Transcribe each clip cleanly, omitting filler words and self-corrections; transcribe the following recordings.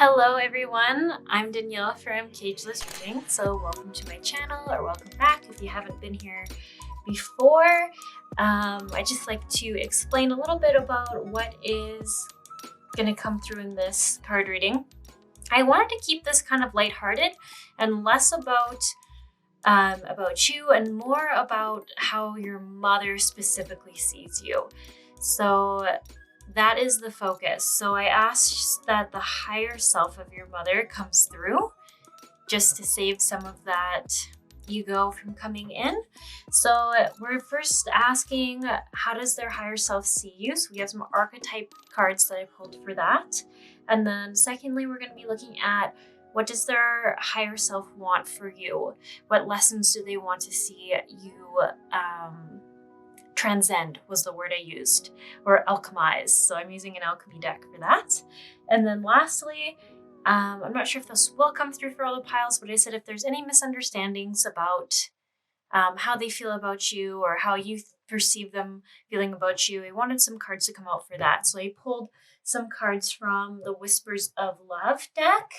Hello everyone, I'm Danielle from Cageless Reading, so welcome to my channel, or welcome back if you haven't been here before. I just like to explain a little bit about what is going to come through in this card reading. I wanted to keep this kind of lighthearted and less about you and more about how your mother specifically sees you. So that is the focus. So I asked that the higher self of your mother comes through just to save some of that ego from coming in. So we're first asking, how does their higher self see you? So we have some archetype cards that I pulled for that. And then secondly, we're going to be looking at, what does their higher self want for you? What lessons do they want to see you transcend was the word I used, or alchemize. So I'm using an alchemy deck for that. And then lastly, I'm not sure if this will come through for all the piles, but I said if there's any misunderstandings about how they feel about you or how you perceive them feeling about you, I wanted some cards to come out for that. So I pulled some cards from the Whispers of Love deck.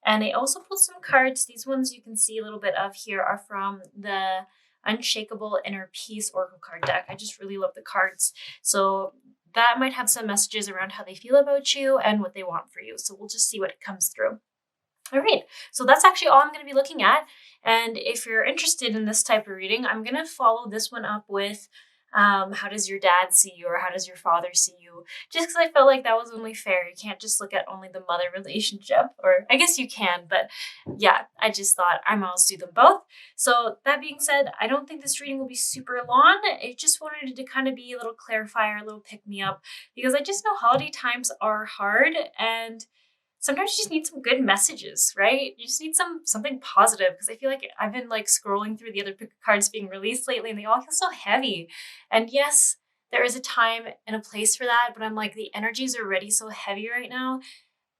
And I also pulled some cards. These ones you can see a little bit of here are from the Unshakable Inner Peace Oracle card deck. I just really love the cards. So that might have some messages around how they feel about you and what they want for you. So we'll just see what comes through. All right, so that's actually all I'm going to be looking at. And if you're interested in this type of reading, I'm going to follow this one up with how does your dad see you, or how does your father see you? Just because I felt like that was only fair. You can't just look at only the mother relationship, or I guess you can, but yeah, I just thought I might as well do them both. So that being said, I don't think this reading will be super long. I just wanted it to kind of be a little clarifier, a little pick-me-up, because I just know holiday times are hard, and sometimes you just need some good messages, right? You just need something positive, because I feel like I've been like scrolling through the other pick cards being released lately, and they all feel so heavy. And yes, there is a time and a place for that, but I'm like, the energies are already so heavy right now.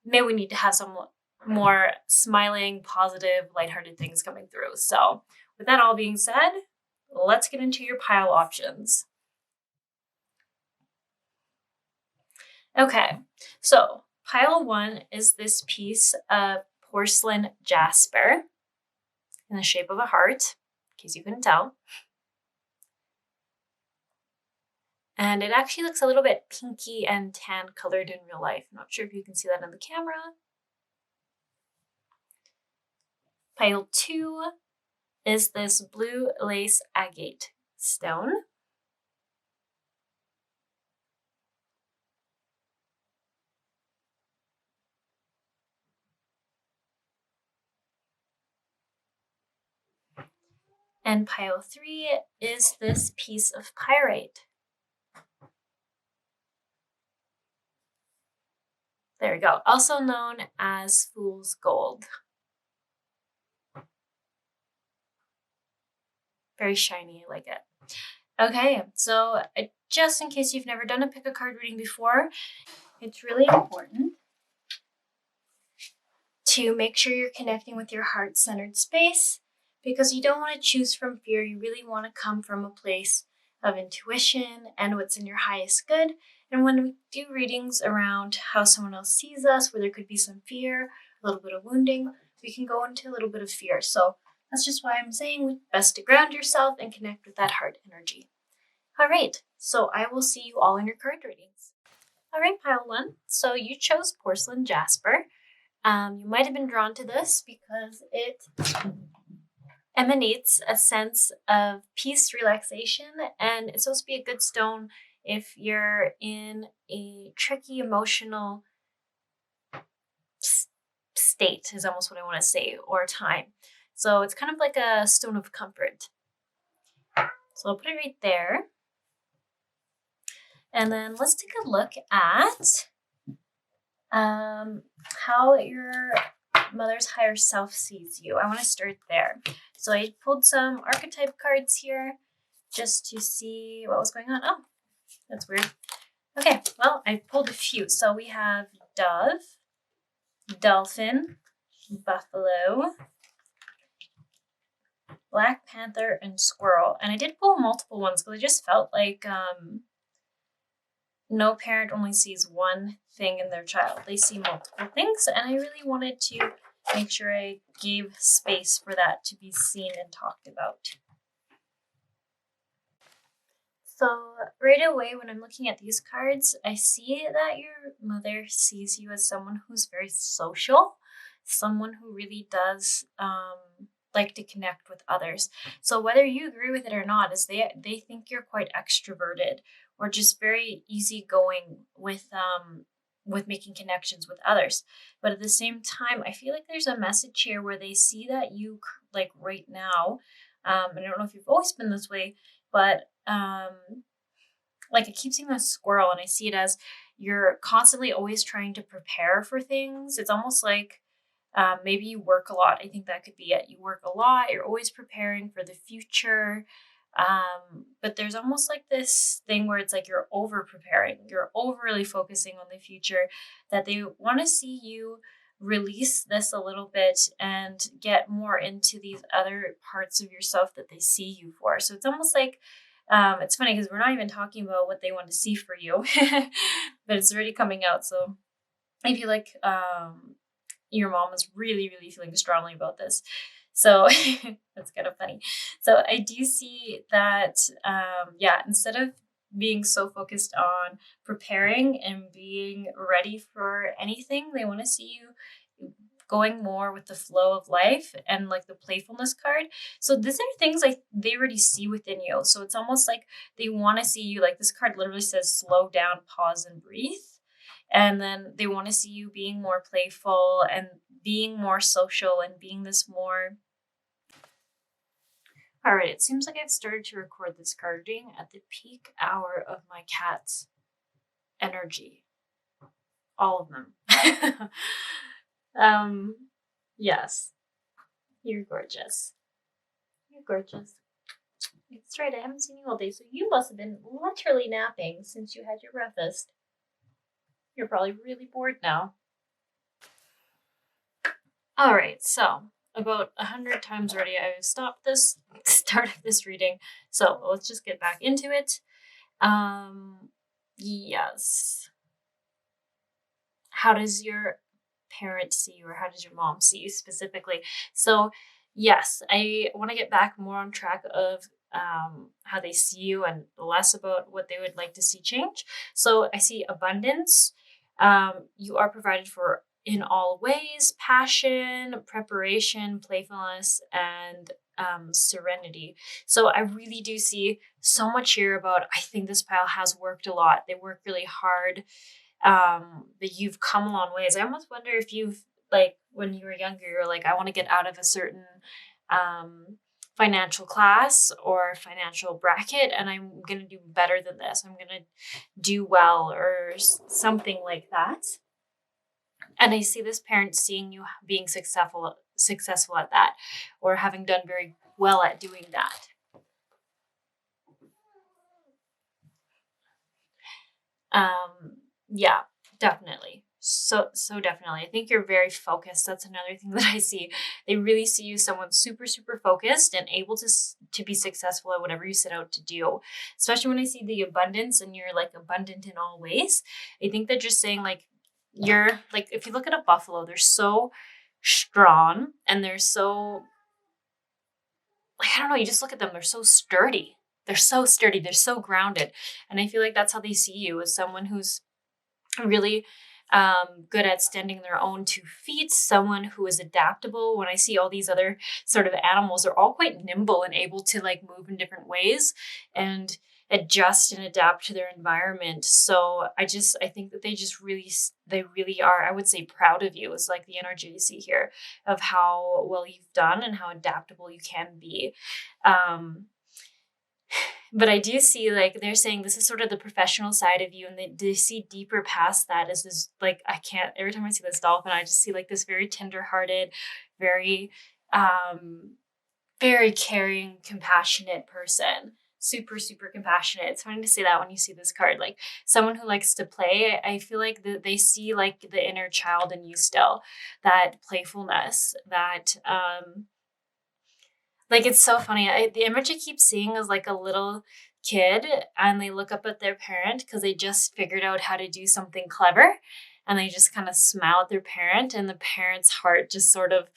Maybe we need to have some more smiling, positive, lighthearted things coming through. So with that all being said, let's get into your pile options. Okay, so pile one is this piece of Porcelain Jasper in the shape of a heart, in case you couldn't tell. And it actually looks a little bit pinky and tan colored in real life. I'm not sure if you can see that on the camera. Pile two is this blue Lace Agate stone. And pile three is this piece of Pyrite. There we go. Also known as Fool's Gold. Very shiny, I like it. Okay, so just in case you've never done a pick a card reading before, it's really important to make sure you're connecting with your heart-centered space, because you don't want to choose from fear. You really want to come from a place of intuition and what's in your highest good. And when we do readings around how someone else sees us, where there could be some fear, a little bit of wounding, we can go into a little bit of fear. So that's just why I'm saying it's best to ground yourself and connect with that heart energy. All right, so I will see you all in your card readings. All right, pile one. So you chose Porcelain Jasper. You might have been drawn to this because it emanates a sense of peace, relaxation, and it's supposed to be a good stone if you're in a tricky emotional state, is almost what I want to say, or time. So it's kind of like a stone of comfort. So I'll put it right there. And then let's take a look at how your mother's higher self sees you. I want to start there. So I pulled some archetype cards here just to see what was going on. Oh, that's weird. Okay, well, I pulled a few. So we have dove, dolphin, buffalo, black panther, and squirrel. And I did pull multiple ones because I just felt like no parent only sees one thing in their child. They see multiple things, and I really wanted to make sure I gave space for that to be seen and talked about. So right away when I'm looking at these cards, I see that your mother sees you as someone who's very social, someone who really does like to connect with others. So whether you agree with it or not, is they think you're quite extroverted or just very easygoing with making connections with others. But at the same time, I feel like there's a message here where they see that you like right now. I don't know if you've always been this way, but like I keep seeing a squirrel and I see it as you're constantly always trying to prepare for things. It's almost like maybe you work a lot. I think that could be it. You work a lot, you're always preparing for the future. But there's almost like this thing where it's like you're over preparing, you're overly focusing on the future, that they want to see you release this a little bit and get more into these other parts of yourself that they see you for. So it's almost like it's funny because we're not even talking about what they want to see for you, but it's already coming out. So I feel like your mom is really, really feeling strongly about this. So that's kind of funny. So I do see that, instead of being so focused on preparing and being ready for anything, they want to see you going more with the flow of life and like the playfulness card. So these are things like they already see within you. So it's almost like they want to see you, like this card literally says slow down, pause, and breathe. And then they want to see you being more playful and being more social and being this more. All right, it seems like I've started to record this card reading at the peak hour of my cat's energy. All of them. Yes. You're gorgeous. You're gorgeous. That's right, I haven't seen you all day, so you must have been literally napping since you had your breakfast. You're probably really bored now. All right, so about 100 times already I've stopped this start of this reading, so let's just get back into it. Yes. How does your parent see you, or how does your mom see you specifically? So yes, I want to get back more on track of how they see you and less about what they would like to see change. So I see abundance. You are provided for in all ways, passion, preparation, playfulness, and serenity. So I really do see so much here about, I think this pile has worked a lot. They work really hard. That you've come a long ways. I almost wonder if you've, like, when you were younger, you're like, I want to get out of a certain financial class or financial bracket, and I'm going to do better than this. I'm going to do well or something like that. And I see this parent seeing you being successful at that, or having done very well at doing that. Yeah, definitely. So definitely. I think you're very focused. That's another thing that I see. They really see you someone super, super focused and able to be successful at whatever you set out to do. Especially when I see the abundance and you're like abundant in all ways. I think they're just saying like, you're like, if you look at a buffalo, they're so strong and they're so, like, I don't know, you just look at them, they're so sturdy. They're so sturdy. They're so grounded. And I feel like that's how they see you, as someone who's really good at standing on their own 2 feet, someone who is adaptable. When I see all these other sort of animals, they're all quite nimble and able to like move in different ways and adjust and adapt to their environment. So I think that they really are, I would say, proud of you, is like the energy you see here of how well you've done and how adaptable you can be. But I do see, like, they're saying this is sort of the professional side of you, and they see deeper past that as this, like, every time I see this dolphin, I just see like this very tenderhearted, very, very caring, compassionate person. Super, super compassionate. It's funny to say that when you see this card, like someone who likes to play. I feel like they see like the inner child in you still, that playfulness, that, like, it's so funny. The image I keep seeing is like a little kid and they look up at their parent because they just figured out how to do something clever, and they just kind of smile at their parent, and the parent's heart just sort of,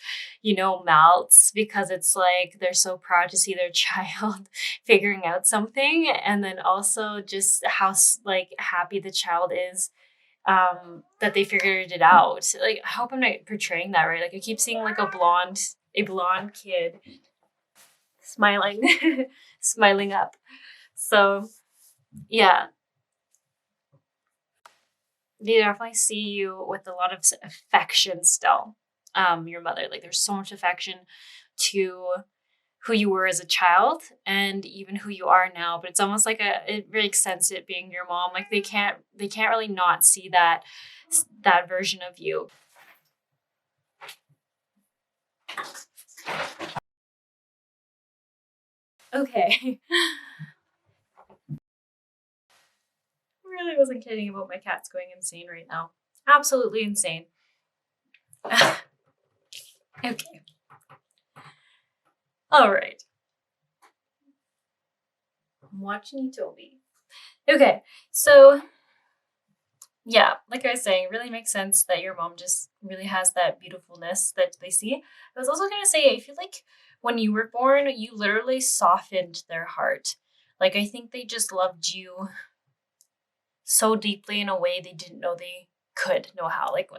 melts, because it's like they're so proud to see their child figuring out something, and then also just how like happy the child is that they figured it out. Like, I hope I'm not portraying that right. Like, I keep seeing like a blonde kid smiling smiling up. So yeah, they definitely see you with a lot of affection still. Your mother, like, there's so much affection to who you were as a child and even who you are now. But it's almost like it makes sense it being your mom. Like, they can't really not see that version of you. Okay. Really wasn't kidding about my cats going insane right now. Absolutely insane. Okay. All right. I'm watching you, Toby. Okay, so yeah, like I was saying, it really makes sense that your mom just really has that beautifulness that they see. I was also gonna say, I feel like when you were born, you literally softened their heart. Like, I think they just loved you so deeply in a way they didn't know they could know how. Like,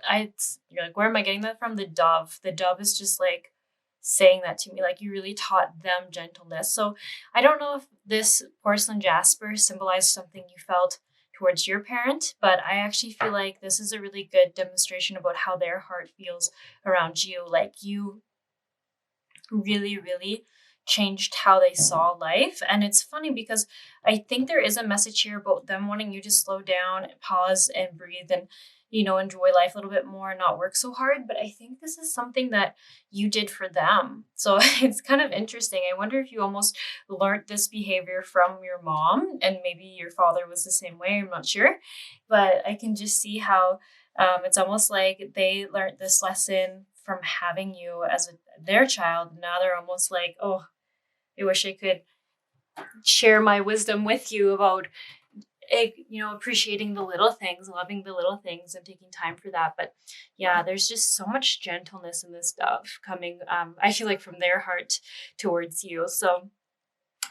you're like, where am I getting that from? The dove. The dove is just like saying that to me. Like, you really taught them gentleness. So I don't know if this porcelain jasper symbolized something you felt towards your parent, but I actually feel like this is a really good demonstration about how their heart feels around you. Like, you really, really changed how they saw life. And it's funny because I think there is a message here about them wanting you to slow down, pause, and breathe, and enjoy life a little bit more and not work so hard. But I think this is something that you did for them. So it's kind of interesting. I wonder if you almost learned this behavior from your mom, and maybe your father was the same way. I'm not sure. But I can just see how it's almost like they learned this lesson from having you as their child. Now they're almost like, oh, I wish I could share my wisdom with you about, appreciating the little things, loving the little things, and taking time for that. But yeah, there's just so much gentleness in this stuff coming, I feel like, from their heart towards you. So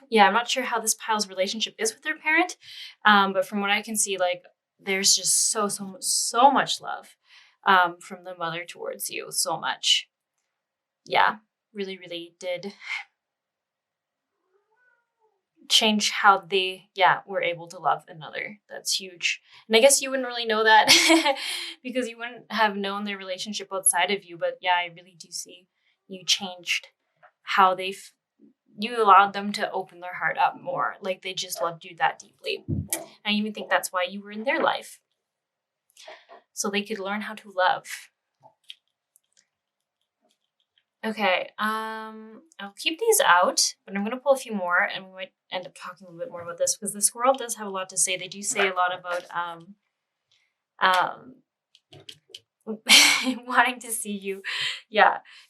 yeah, I'm not sure how this pile's relationship is with their parent, but from what I can see, like, there's just so much love from the mother towards you. So much. Yeah, really, really did change how they were able to love another. That's huge. And I guess you wouldn't really know that because you wouldn't have known their relationship outside of you. But yeah, I really do see you changed how you allowed them to open their heart up more. Like, they just loved you that deeply. And I even think that's why you were in their life, so they could learn how to love. Okay, I'll keep these out, but I'm going to pull a few more, and we might end up talking a little bit more about this, because the squirrel does have a lot to say. They do say a lot about wanting to see you,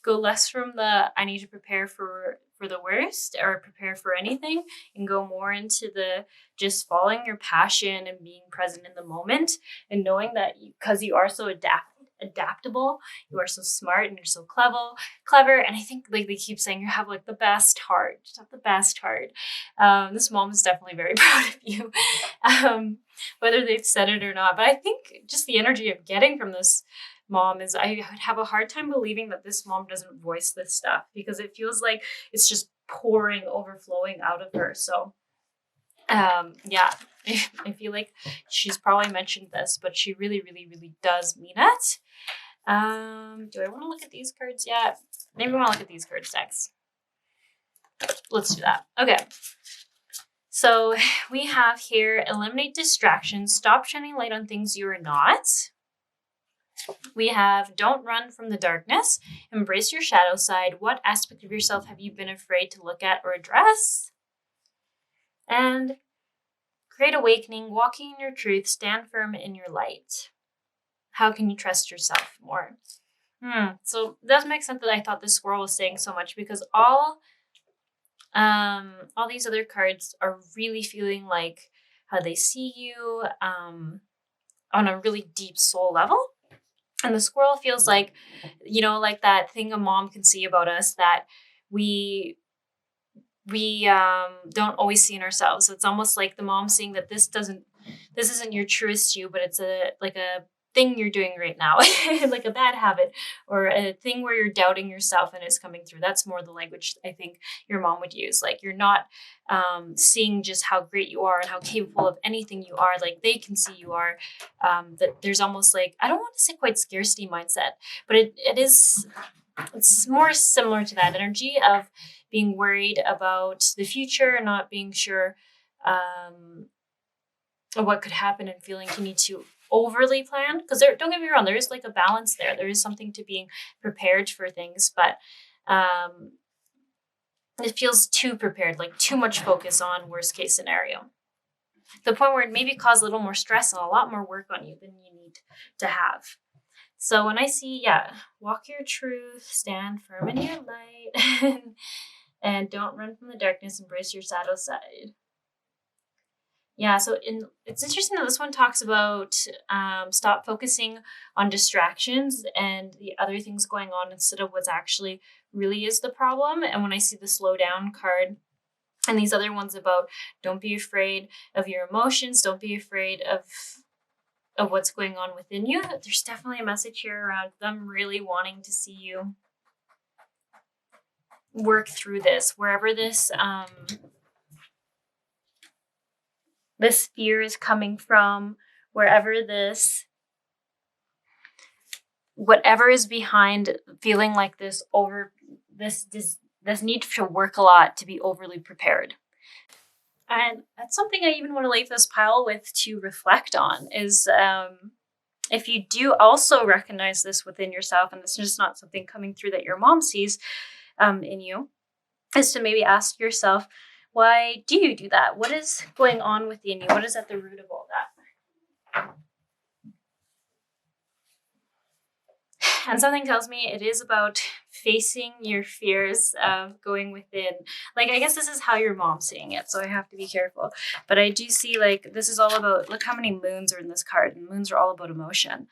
go less from the I need to prepare for the worst or prepare for anything, and go more into the just following your passion and being present in the moment, and knowing that because you are so adaptable, you are so smart, and you're so clever. And I think, like, they keep saying, you have like the best heart, just have the best heart. This mom is definitely very proud of you, whether they've said it or not. But I think just the energy I'm getting from this mom is, I would have a hard time believing that this mom doesn't voice this stuff, because it feels like it's just overflowing out of her. So I feel like she's probably mentioned this, but she really, really, really does mean it. Do I want to look at these cards yet? Maybe I want to look at these cards next. Let's do that. Okay. So we have here, eliminate distractions, stop shining light on things you are not. We have, don't run from the darkness, embrace your shadow side. What aspect of yourself have you been afraid to look at or address? And great awakening, walking in your truth, stand firm in your light. How can you trust yourself more? So it does make sense that I thought this squirrel was saying so much, because all All these other cards are really feeling like how they see you on a really deep soul level. And the squirrel feels like, you know, like that thing a mom can see about us that we don't always see in ourselves. So it's almost like the mom seeing that this isn't your truest you, but it's a thing you're doing right now, like a bad habit or a thing where you're doubting yourself and it's coming through. That's more the language I think your mom would use. Like you're not seeing just how great you are and how capable of anything you are, like they can see you are. That there's almost like, I don't want to say quite scarcity mindset, but it's more similar to that energy of being worried about the future, not being sure what could happen, and feeling you need to overly plan. Because don't get me wrong, there is like a balance there. There is something to being prepared for things, but it feels too prepared, like too much focus on worst case scenario. The point where it maybe cause a little more stress and a lot more work on you than you need to have. So when I see, walk your truth, stand firm in your light, and don't run from the darkness, embrace your shadow side. Yeah, so it's interesting that this one talks about stop focusing on distractions and the other things going on instead of what's actually really is the problem. And when I see the slow down card and these other ones about don't be afraid of your emotions, don't be afraid of what's going on within you, there's definitely a message here around them really wanting to see you work through this, wherever this this fear is coming from, wherever whatever is behind feeling like this need to work a lot to be overly prepared. And that's something I even want to leave this pile with to reflect on is if you do also recognize this within yourself, and this is just not something coming through that your mom sees in you, is to maybe ask yourself, why do you do that? What is going on within you? What is at the root of all that? And something tells me it is about facing your fears of going within. Like, I guess this is how your mom's seeing it, so I have to be careful. But I do see, like, this is all about, look how many moons are in this card, and moons are all about emotion.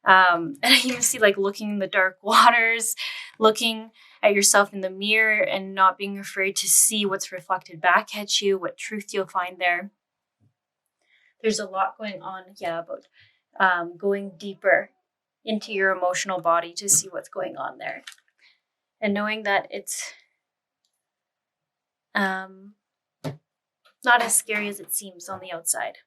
And I even see, like, looking in the dark waters, looking at yourself in the mirror and not being afraid to see what's reflected back at you, what truth you'll find there. There's a lot going on, about going deeper into your emotional body to see what's going on there. And knowing that it's not as scary as it seems on the outside.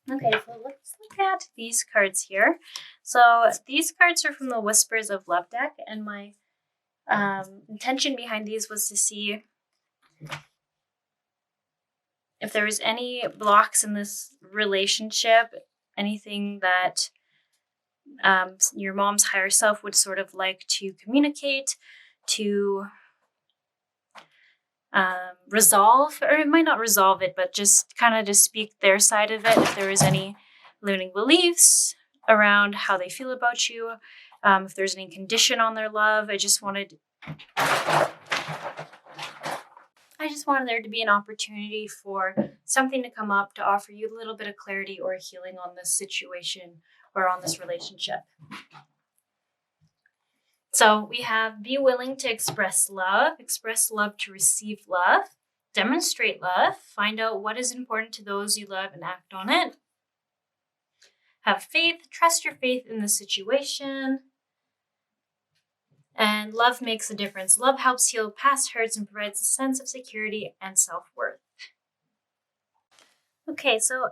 Okay, so let's look at these cards here. So these cards are from the Whispers of Love deck, and my intention behind these was to see if there was any blocks in this relationship, anything that your mom's higher self would sort of like to communicate, to resolve, or it might not resolve it, but just kind of just speak their side of it. If there was any limiting beliefs around how they feel about you, if there's any condition on their love, I just wanted there to be an opportunity for something to come up to offer you a little bit of clarity or healing on this situation or on this relationship. So we have be willing to express love to receive love, demonstrate love, find out what is important to those you love and act on it. Have faith, trust your faith in the situation. And love makes a difference. Love helps heal past hurts and provides a sense of security and self-worth. Okay, so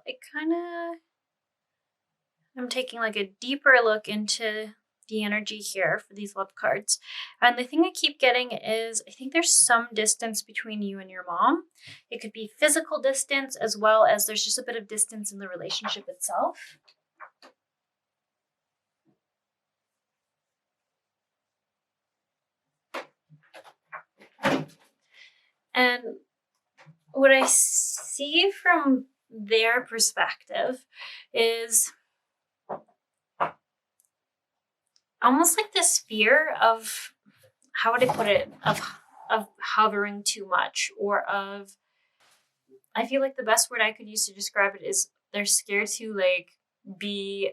I'm taking like a deeper look into the energy here for these love cards. And the thing I keep getting is I think there's some distance between you and your mom. It could be physical distance as well as there's just a bit of distance in the relationship itself. And what I see from their perspective is almost like this fear of, how would I put it, of hovering too much, or of, I feel like the best word I could use to describe it is they're scared to like be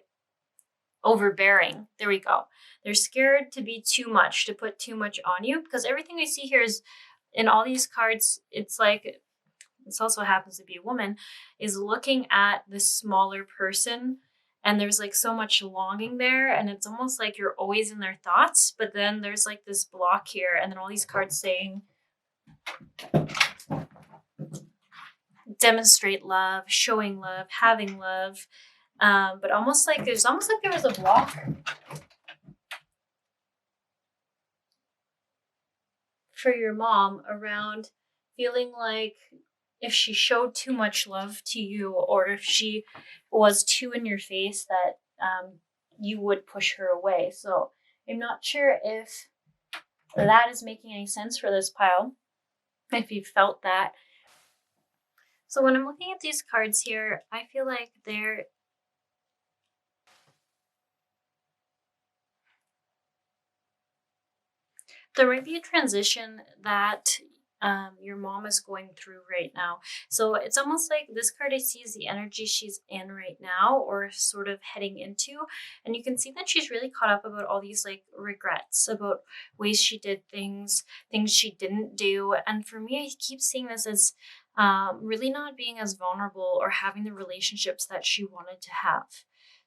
overbearing. There we go. They're scared to be too much, to put too much on you, because everything I see here is in all these cards, it's like, this also happens to be a woman, is looking at this smaller person, and there's like so much longing there, and it's almost like you're always in their thoughts, but then there's like this block here, and then all these cards saying demonstrate love, showing love, having love, but almost like there was a block for your mom around feeling like if she showed too much love to you, or if she was too in your face, that you would push her away. So I'm not sure if that is making any sense for this pile, if you felt that. So when I'm looking at these cards here, I feel like there might be a transition that your mom is going through right now. So it's almost like this card I see is the energy she's in right now, or sort of heading into. And you can see that she's really caught up about all these like regrets about ways she did things she didn't do. And for me, I keep seeing this as really not being as vulnerable or having the relationships that she wanted to have.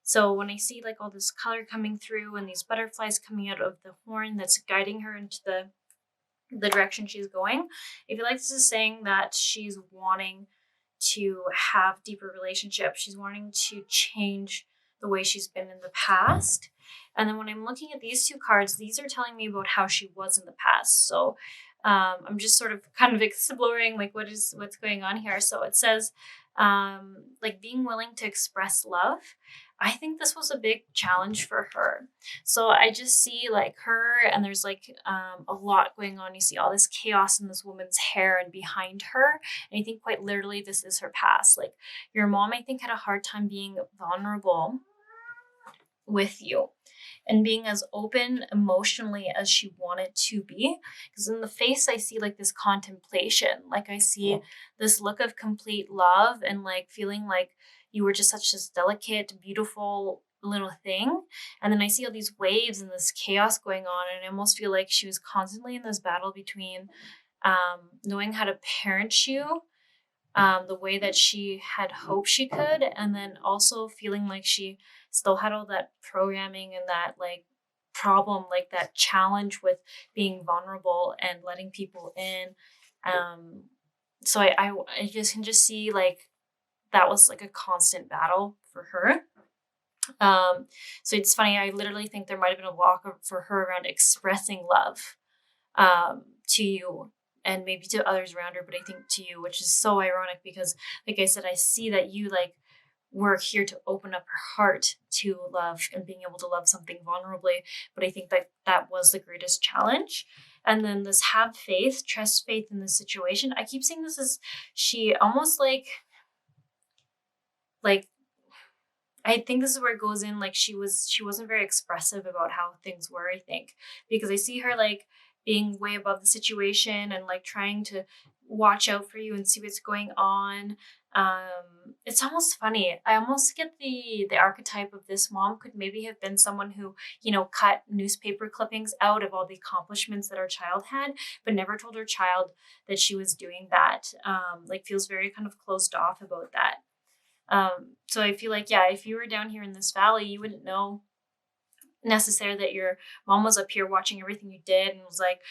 So when I see like all this color coming through and these butterflies coming out of the horn that's guiding her into the direction she's going, I feel like this is saying that she's wanting to have deeper relationships. She's wanting to change the way she's been in the past. And then when I'm looking at these two cards, these are telling me about how she was in the past. So I'm just sort of kind of exploring like what's going on here. So it says like being willing to express love. I think this was a big challenge for her. So I just see like her, and there's like a lot going on. You see all this chaos in this woman's hair and behind her. And I think quite literally this is her past. Like your mom, I think, had a hard time being vulnerable with you and being as open emotionally as she wanted to be. Because in the face, I see like this contemplation. Like I see this look of complete love and like feeling like you were just such this delicate, beautiful little thing. And then I see all these waves and this chaos going on. And I almost feel like she was constantly in this battle between knowing how to parent you the way that she had hoped she could, and then also feeling like she still had all that programming and that like problem, like that challenge with being vulnerable and letting people in. So I just can just see like that was like a constant battle for her. So it's funny, I literally think there might have been a block for her around expressing love to you and maybe to others around her, but I think to you, which is so ironic because like I said, I see that you like were here to open up her heart to love and being able to love something vulnerably. But I think that that was the greatest challenge. And then this have faith, trust faith in this situation. I keep seeing this as she almost like I think this is where it goes in. Like she wasn't very expressive about how things were, I think, because I see her like being way above the situation and like trying to watch out for you and see what's going on. It's almost funny. I almost get the archetype of this mom could maybe have been someone who, you know, cut newspaper clippings out of all the accomplishments that her child had, but never told her child that she was doing that. Like feels very kind of closed off about that. So I feel like, yeah, if you were down here in this valley, you wouldn't know necessarily that your mom was up here watching everything you did and was like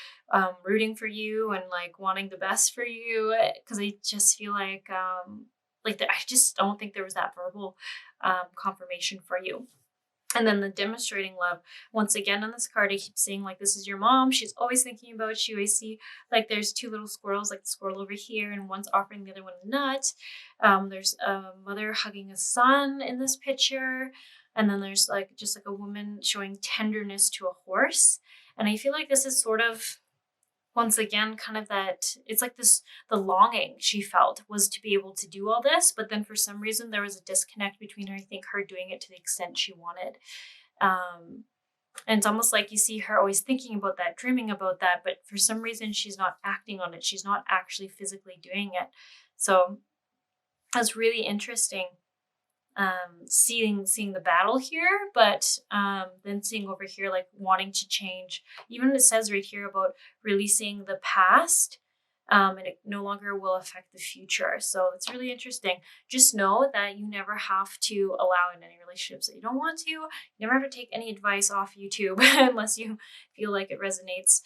rooting for you and like wanting the best for you. Because I just feel like I just don't think there was that verbal confirmation for you. And then the demonstrating love, once again on this card, I keep seeing like this is your mom. She's always thinking about you. I see like there's two little squirrels, like the squirrel over here, and one's offering the other one a nut. There's a mother hugging a son in this picture. And then there's like just like a woman showing tenderness to a horse. And I feel like this is sort of once again kind of that it's like this the longing she felt was to be able to do all this, but then for some reason there was a disconnect between her, I think, her doing it to the extent she wanted. And it's almost like you see her always thinking about that, dreaming about that, but for some reason she's not acting on it. She's not actually physically doing it. So that's really interesting. Seeing the battle here, but then seeing over here like wanting to change. Even it says right here about releasing the past, and it no longer will affect the future. So it's really interesting. Just know that you never have to allow in any relationships that you don't want to. You never have to take any advice off YouTube unless you feel like it resonates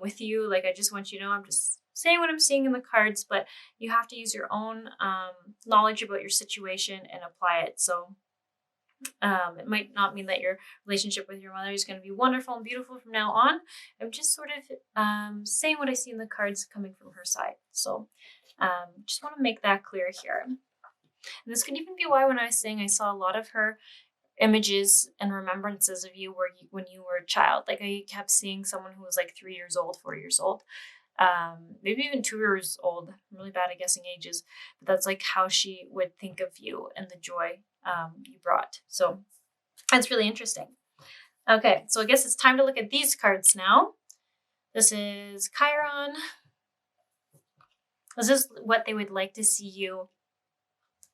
with you. Like, I just want you to know, I'm just saying what I'm seeing in the cards, but you have to use your own knowledge about your situation and apply it. So it might not mean that your relationship with your mother is going to be wonderful and beautiful from now on. I'm just sort of saying what I see in the cards coming from her side. So just want to make that clear here. And this could even be why when I was saying I saw a lot of her images and remembrances of you when you were a child. Like, I kept seeing someone who was like 3 years old, 4 years old, maybe even 2 years old. I'm really bad at guessing ages, but that's like how she would think of you and the joy you brought. So that's really interesting. Okay, so I guess it's time to look at these cards now. This is Chiron. This is what they would like to see you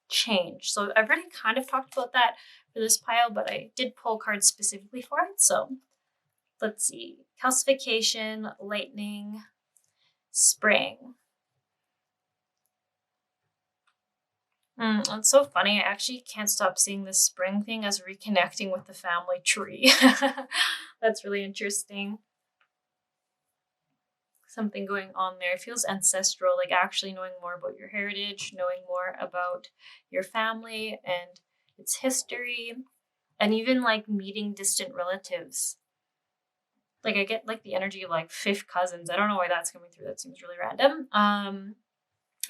change. So I've already kind of talked about that for this pile, but I did pull cards specifically for it. So let's see. Calcification, lightning, spring. It's so funny. I actually can't stop seeing this spring thing as reconnecting with the family tree. That's really interesting. Something going on there. It feels ancestral, like actually knowing more about your heritage, knowing more about your family and its history, and even like meeting distant relatives. Like, I get like the energy of like fifth cousins. I don't know why that's coming through. That seems really random.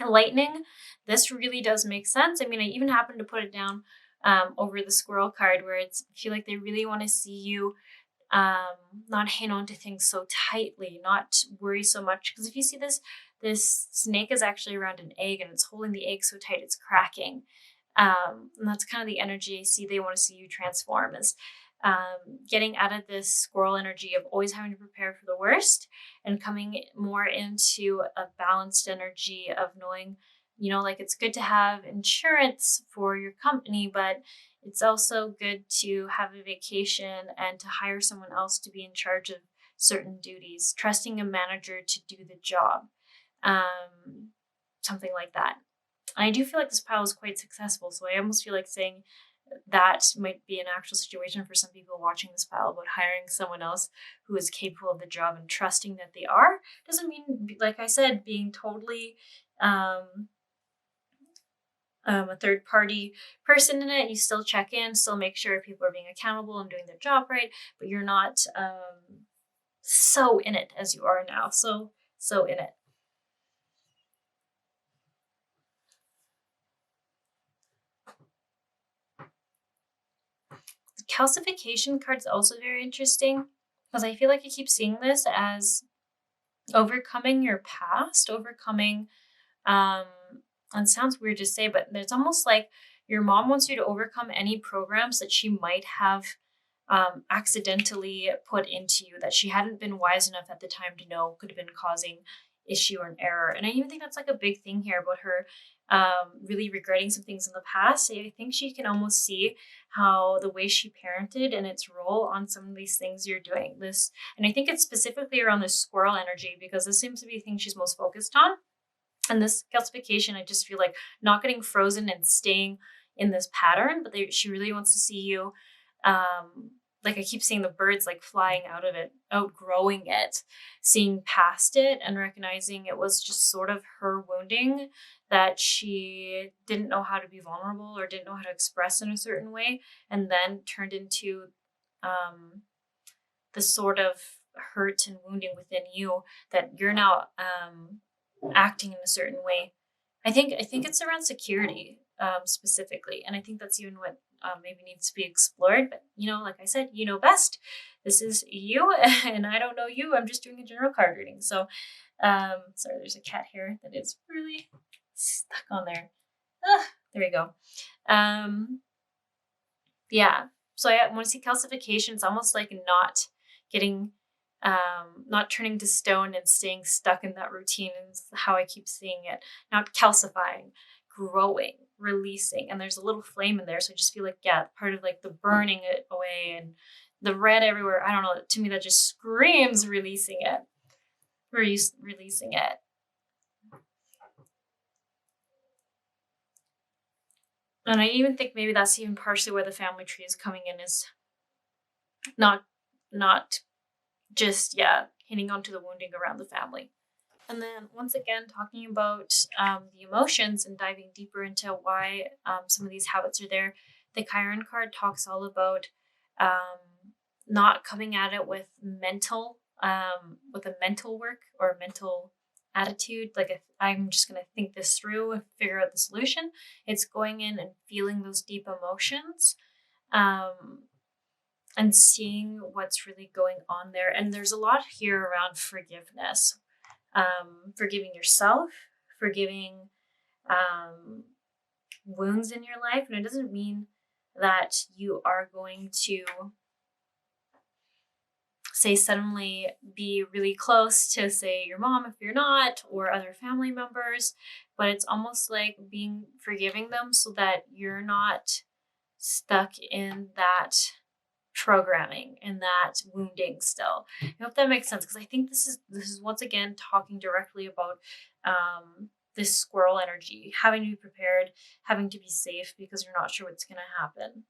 Lightning, this really does make sense. I mean, I even happened to put it down over the squirrel card, where it's, I feel like they really want to see you not hang on to things so tightly, not worry so much. Because if you see this snake is actually around an egg, and it's holding the egg so tight it's cracking. And that's kind of the energy I see they want to see you transform, is getting out of this squirrel energy of always having to prepare for the worst and coming more into a balanced energy of knowing, like, it's good to have insurance for your company, but it's also good to have a vacation and to hire someone else to be in charge of certain duties, trusting a manager to do the job, something like that. And I do feel like this pile is quite successful, so I almost feel like saying that might be an actual situation for some people watching this pile, about hiring someone else who is capable of the job and trusting that they are. Doesn't mean, like I said, being totally a third party person in it. You still check in, still make sure people are being accountable and doing their job right, but you're not so in it as you are now. So in it. Calcification card's also very interesting, because I feel like I keep seeing this as overcoming your past, overcoming, and it sounds weird to say, but it's almost like your mom wants you to overcome any programs that she might have accidentally put into you, that she hadn't been wise enough at the time to know could have been causing issue or an error. And I even think that's like a big thing here about her really regretting some things in the past. I think she can almost see how the way she parented and its role on some of these things you're doing this. And I think it's specifically around this squirrel energy, because this seems to be the thing she's most focused on. And this calcification, I just feel like not getting frozen and staying in this pattern, but she really wants to see you, like, I keep seeing the birds like flying out of it, outgrowing it, seeing past it, and recognizing it was just sort of her wounding, that she didn't know how to be vulnerable or didn't know how to express in a certain way, and then turned into the sort of hurt and wounding within you that you're now acting in a certain way. I think it's around security specifically, and I think that's even what maybe needs to be explored. But like I said, you know best. This is you, and I don't know you. I'm just doing a general card reading. So, sorry, there's a cat here that is really stuck on there. There we go. Yeah. So I want to see calcification. It's almost like not getting, not turning to stone and staying stuck in that routine. And how I keep seeing it, not calcifying, growing, releasing. And there's a little flame in there. So I just feel like, yeah, part of like the burning it away and the red everywhere. I don't know. To me, that just screams releasing it. Releasing it. And I even think maybe that's even partially where the family tree is coming in, is not just, yeah, hitting onto the wounding around the family. And then once again, talking about the emotions and diving deeper into why some of these habits are there. The Chiron card talks all about not coming at it with a mental work or a mental attitude. Like, I'm just going to think this through and figure out the solution. It's going in and feeling those deep emotions. And seeing what's really going on there. And there's a lot here around forgiveness, forgiving yourself, forgiving wounds in your life. And it doesn't mean that you are going to, say, suddenly be really close to, say, your mom if you're not, or other family members, but it's almost like forgiving them so that you're not stuck in that programming and that wounding still. I hope that makes sense, because I think this is once again talking directly about this squirrel energy, having to be prepared, having to be safe because you're not sure what's going to happen.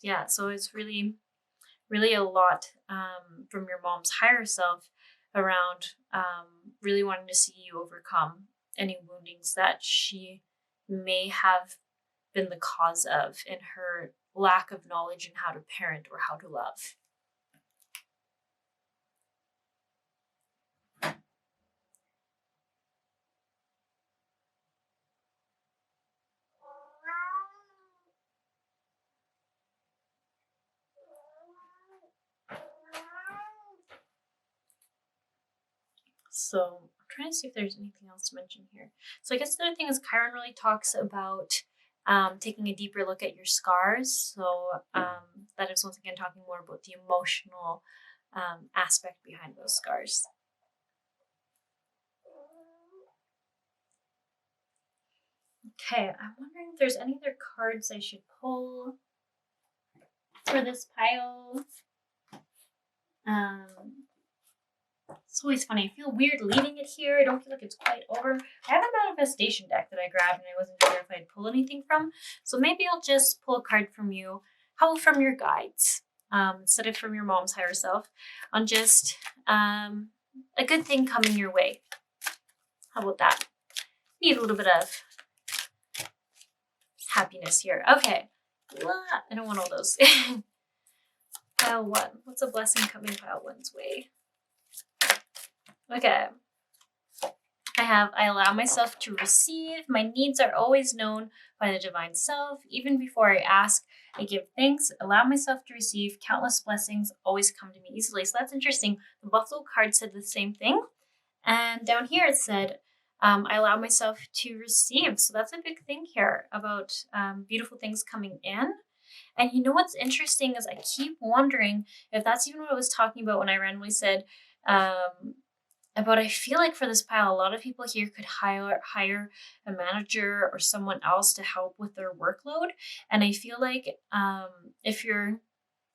Yeah, so it's really, really a lot from your mom's higher self around really wanting to see you overcome any woundings that she may have been the cause of in her lack of knowledge in how to parent or how to love. So I'm trying to see if there's anything else to mention here. So I guess the other thing is Chiron really talks about taking a deeper look at your scars. So that is once again talking more about the emotional aspect behind those scars. Okay, I'm wondering if there's any other cards I should pull for this pile. It's always funny. I feel weird leaving it here. I don't feel like it's quite over. I have a manifestation deck that I grabbed and I wasn't sure if I'd pull anything from. So maybe I'll just pull a card from you. How about from your guides? Instead of from your mom's higher self, on just a good thing coming your way. How about that? Need a little bit of happiness here. Okay. I don't want all those. Pile 1. What's a blessing coming pile 1's way? Okay. I allow myself to receive. My needs are always known by the divine self. Even before I ask, I give thanks. Allow myself to receive. Countless blessings always come to me easily. So that's interesting. The Buffalo card said the same thing. And down here it said, I allow myself to receive. So that's a big thing here about beautiful things coming in. And you know what's interesting is I keep wondering if that's even what I was talking about when I randomly said, but I feel like for this pile, a lot of people here could hire a manager or someone else to help with their workload. And I feel like if you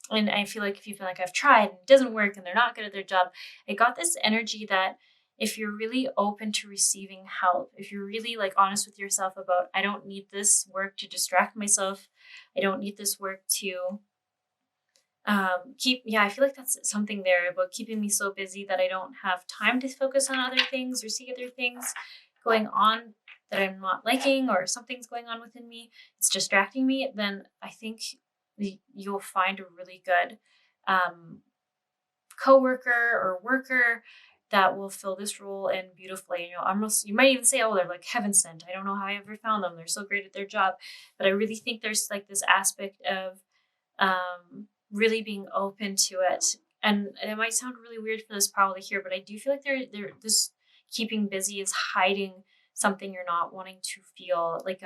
feel like I've tried and it doesn't work and they're not good at their job, I got this energy that if you're really open to receiving help, if you're really like honest with yourself about, I don't need this work to distract myself, I don't need this work to I feel like that's something there about keeping me so busy that I don't have time to focus on other things or see other things going on that I'm not liking, or something's going on within me, it's distracting me. Then I think you'll find a really good coworker or worker that will fill this role in beautifully. You might even say, oh, they're like heaven sent. I don't know how I ever found them. They're so great at their job. But I really think there's like this aspect of really being open to it. And it might sound really weird for this pile to hear, but I do feel like this keeping busy is hiding something you're not wanting to feel. Like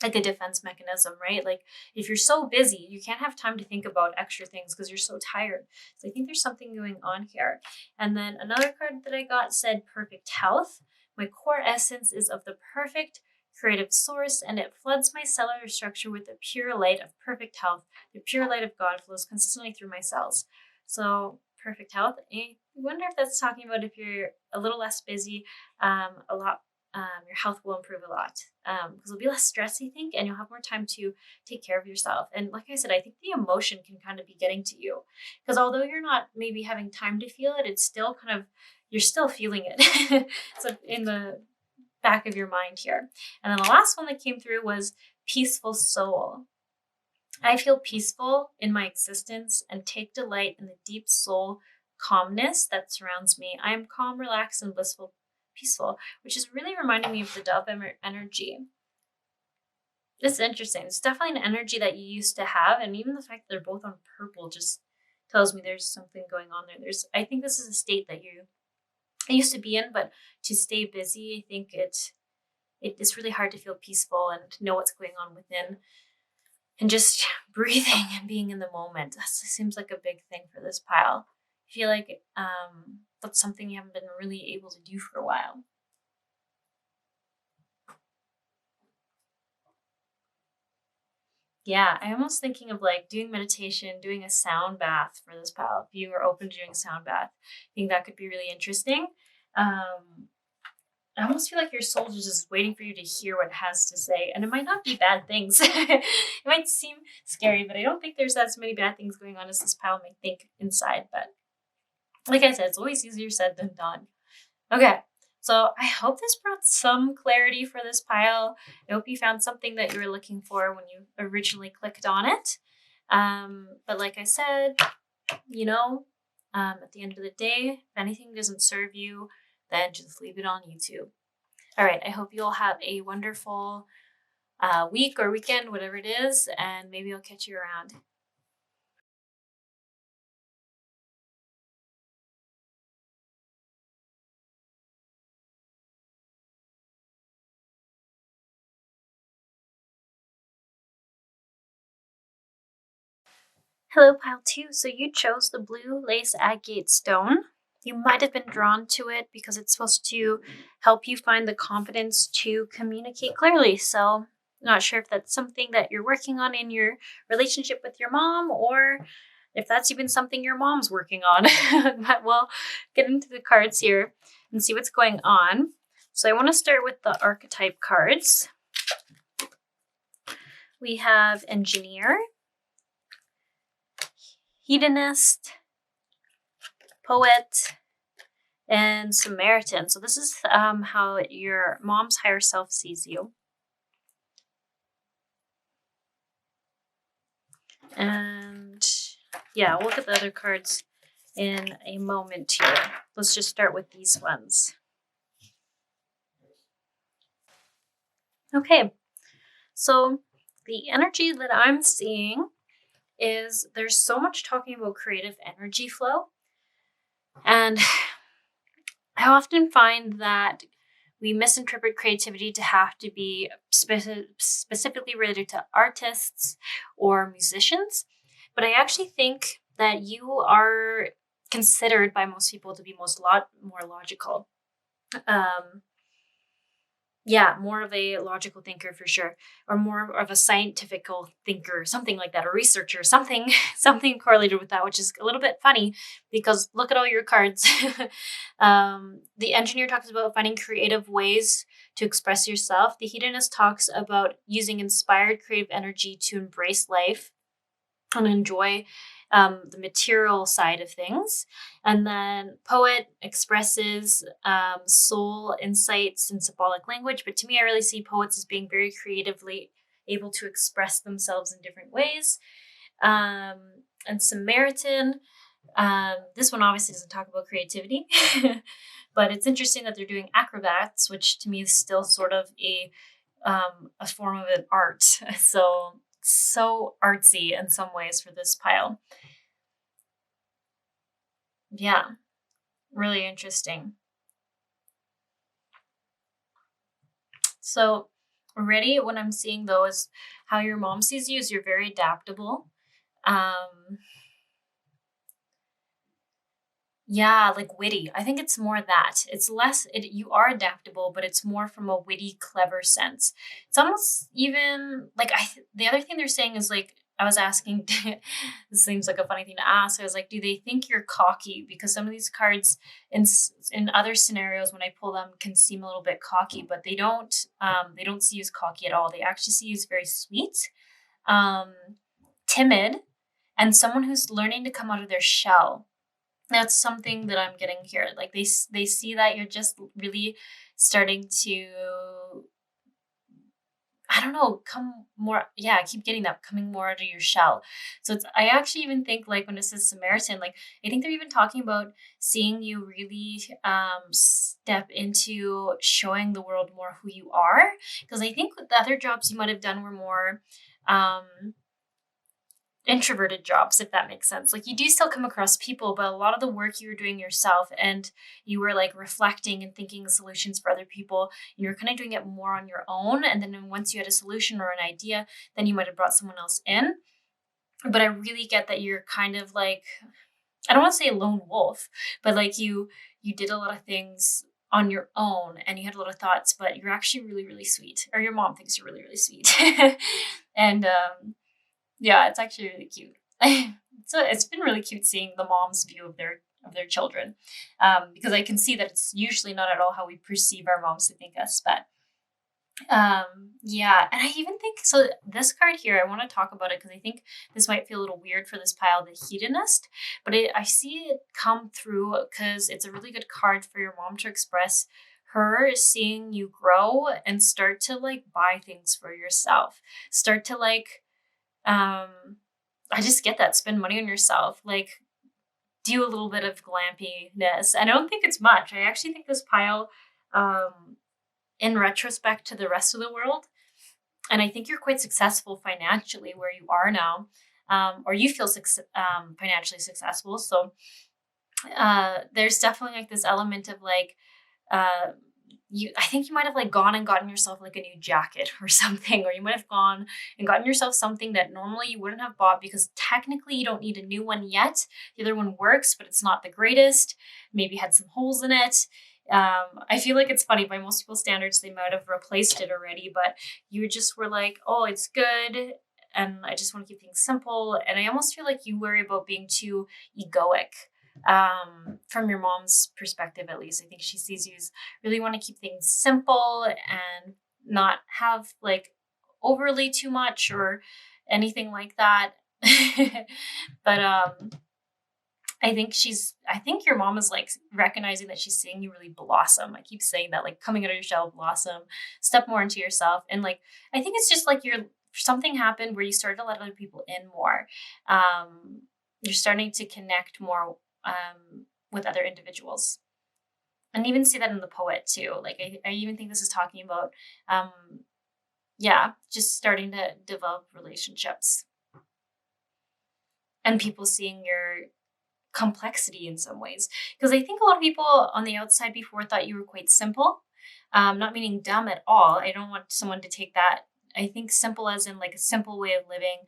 like a defense mechanism, right? Like if you're so busy, you can't have time to think about extra things because you're so tired. So I think there's something going on here. And then another card that I got said perfect health. My core essence is of the perfect creative source, and it floods my cellular structure with the pure light of perfect health. The pure light of God flows consistently through my cells. So perfect health. I wonder if that's talking about if you're a little less busy, a lot your health will improve a lot because there'll be less stress, I think, and you'll have more time to take care of yourself. And like I said, I think the emotion can kind of be getting to you because although you're not maybe having time to feel it, it's still kind of, you're still feeling it. So in the back of your mind here. And then the last one that came through was peaceful soul. I feel peaceful in my existence and take delight in the deep soul calmness that surrounds me. I am calm, relaxed, and blissful, peaceful, which is really reminding me of the dove energy. It's interesting. It's definitely an energy that you used to have, and even the fact that they're both on purple just tells me there's something going on there. I think this is a state that you used to be in, but to stay busy, I think it's really hard to feel peaceful and know what's going on within. And just breathing and being in the moment. That seems like a big thing for this pile. I feel like that's something you haven't been really able to do for a while. Yeah, I'm almost thinking of like doing meditation, doing a sound bath for this pile. If you are open to doing a sound bath, I think that could be really interesting. I almost feel like your soul is just waiting for you to hear what it has to say. And it might not be bad things. It might seem scary, but I don't think there's as many bad things going on as this pile might think inside. But like I said, it's always easier said than done. Okay, so I hope this brought some clarity for this pile. I hope you found something that you were looking for when you originally clicked on it. But like I said, at the end of the day, if anything doesn't serve you, then just leave it on YouTube. All right, I hope you all have a wonderful week or weekend, whatever it is, and maybe I'll catch you around. Hello, Pile 2. So you chose the blue Lace Agate stone. You might have been drawn to it because it's supposed to help you find the confidence to communicate clearly. So not sure if that's something that you're working on in your relationship with your mom or if that's even something your mom's working on. But we'll get into the cards here and see what's going on. So I want to start with the archetype cards. We have Engineer, Hedonist, Poet, and Samaritan. So this is how your mom's higher self sees you. And yeah, we'll look at the other cards in a moment here. Let's just start with these ones. Okay, so the energy that I'm seeing is there's so much talking about creative energy flow. And I often find that we misinterpret creativity to have to be specifically related to artists or musicians. But I actually think that you are considered by most people to be more logical. More of a logical thinker for sure, or more of a scientific thinker, something like that, a researcher, something correlated with that, which is a little bit funny because look at all your cards. The Engineer talks about finding creative ways to express yourself. The Hedonist talks about using inspired creative energy to embrace life and enjoy the material side of things. And then Poet expresses soul insights in symbolic language. But to me, I really see poets as being very creatively able to express themselves in different ways. And Samaritan, this one obviously doesn't talk about creativity, but it's interesting that they're doing acrobats, which to me is still sort of a form of an art. So artsy in some ways for this pile. Yeah, really interesting. So Already what I'm seeing though is how your mom sees you is you're very adaptable. Um, Yeah, like witty. I think it's more that. It's less you are adaptable, but it's more from a witty, clever sense. It's almost even like the other thing they're saying is like I was asking this seems like a funny thing to ask. I was like, do they think you're cocky? Because some of these cards in other scenarios when I pull them can seem a little bit cocky, but they don't see you as cocky at all. They actually see you as very sweet, um, timid, and someone who's learning to come out of their shell. That's something that I'm getting here. Like they see that you're just really starting to, I don't know, come more. Yeah, I keep getting that coming more out of your shell. So it's I actually even think like when it says Samaritan, like I think they're even talking about seeing you really step into showing the world more who you are. Because I think the other jobs you might have done were more um introverted jobs, if that makes sense. Like you do still come across people, but a lot of the work you were doing yourself and you were like reflecting and thinking of solutions for other people, you're kind of doing it more on your own. And then once you had a solution or an idea, then you might have brought someone else in. But I really get that you're kind of like, I don't want to say a lone wolf, but like you did a lot of things on your own and you had a lot of thoughts, but you're actually really, really sweet. Or your mom thinks you're really, really sweet. And yeah, it's actually really cute. So it's been really cute seeing the mom's view of their children, because I can see that it's usually not at all how we perceive our moms to think us. But yeah, and I even think so. This card here, I want to talk about it because I think this might feel a little weird for this pile, the hedonist, but I see it come through because it's a really good card for your mom to express her seeing you grow and start to like buy things for yourself, start to like I just get that. Spend money on yourself. Like, do a little bit of glampiness. And I don't think it's much. I actually think this pile, in retrospect to the rest of the world, and I think you're quite successful financially where you are now, or you feel financially successful. So there's definitely like this element of like, uh, I think you might have like gone and gotten yourself like a new jacket or something, or you might have gone and gotten yourself something that normally you wouldn't have bought because technically you don't need a new one yet. The other one works, but it's not the greatest. Maybe had some holes in it. I feel like it's funny by most people's standards, they might have replaced it already, but you just were like, oh, it's good. And I just want to keep things simple. And I almost feel like you worry about being too egoic, from your mom's perspective, at least. I think she sees you as really want to keep things simple and not have like overly too much or anything like that. But I think your mom is like recognizing that she's seeing you really blossom. I keep saying that, like coming out of your shell, blossom, step more into yourself. And like I think it's just like something happened where you started to let other people in more. You're starting to connect more with other individuals. And even see that in the poet too. Like I even think this is talking about yeah, just starting to develop relationships and people seeing your complexity in some ways. Because I think a lot of people on the outside before thought you were quite simple. Not meaning dumb at all. I don't want someone to take that. I think simple as in like a simple way of living,